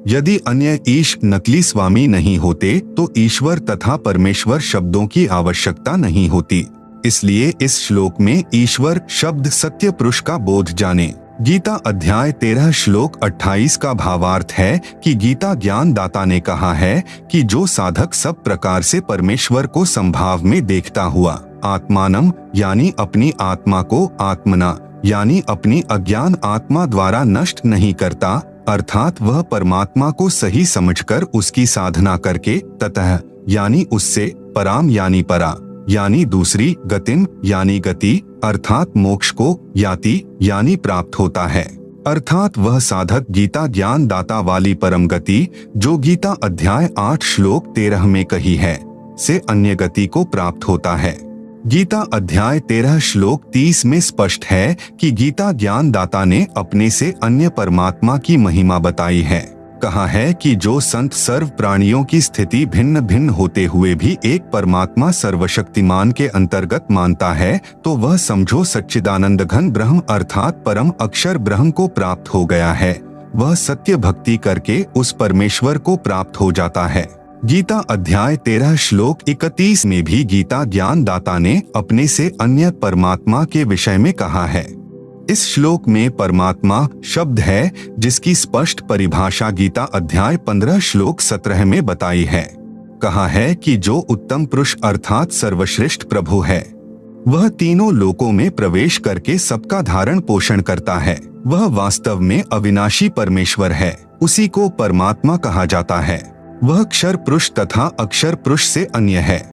यदि अन्य ईश नकली स्वामी नहीं होते तो ईश्वर तथा परमेश्वर शब्दों की आवश्यकता नहीं होती। इसलिए इस श्लोक में ईश्वर शब्द सत्य पुरुष का बोध जाने। गीता अध्याय 13 श्लोक 28 का भावार्थ है कि गीता ज्ञान दाता ने कहा है कि जो साधक सब प्रकार से परमेश्वर को संभाव में देखता हुआ आत्मानम यानी अपनी आत्मा को आत्मना यानी अपनी अज्ञान आत्मा द्वारा नष्ट नहीं करता, अर्थात वह परमात्मा को सही समझकर उसकी साधना करके ततः यानी उससे पराम यानी परा यानी दूसरी गतिम यानी गति अर्थात मोक्ष को याति यानी प्राप्त होता है। अर्थात वह साधक गीता ज्ञान दाता वाली परम गति जो गीता अध्याय 8 श्लोक 13 में कही है से अन्य गति को प्राप्त होता है। गीता अध्याय 13 श्लोक 30 में स्पष्ट है कि गीता ज्ञान दाता ने अपने से अन्य परमात्मा की महिमा बताई है। कहा है कि जो संत सर्व प्राणियों की स्थिति भिन्न भिन्न होते हुए भी एक परमात्मा सर्वशक्तिमान के अंतर्गत मानता है तो वह समझो सच्चिदानंद घन ब्रह्म अर्थात परम अक्षर ब्रह्म को प्राप्त हो गया है। वह सत्य भक्ति करके उस परमेश्वर को प्राप्त हो जाता है। गीता अध्याय 13 श्लोक 31 में भी गीता ज्ञान दाता ने अपने से अन्य परमात्मा के विषय में कहा है। इस श्लोक में परमात्मा शब्द है जिसकी स्पष्ट परिभाषा गीता अध्याय 15 श्लोक 17 में बताई है। कहा है कि जो उत्तम पुरुष अर्थात सर्वश्रेष्ठ प्रभु है वह तीनों लोकों में प्रवेश करके सबका धारण पोषण करता है, वह वास्तव में अविनाशी परमेश्वर है, उसी को परमात्मा कहा जाता है। वह क्षर पुरुष तथा अक्षर पुरुष से अन्य है।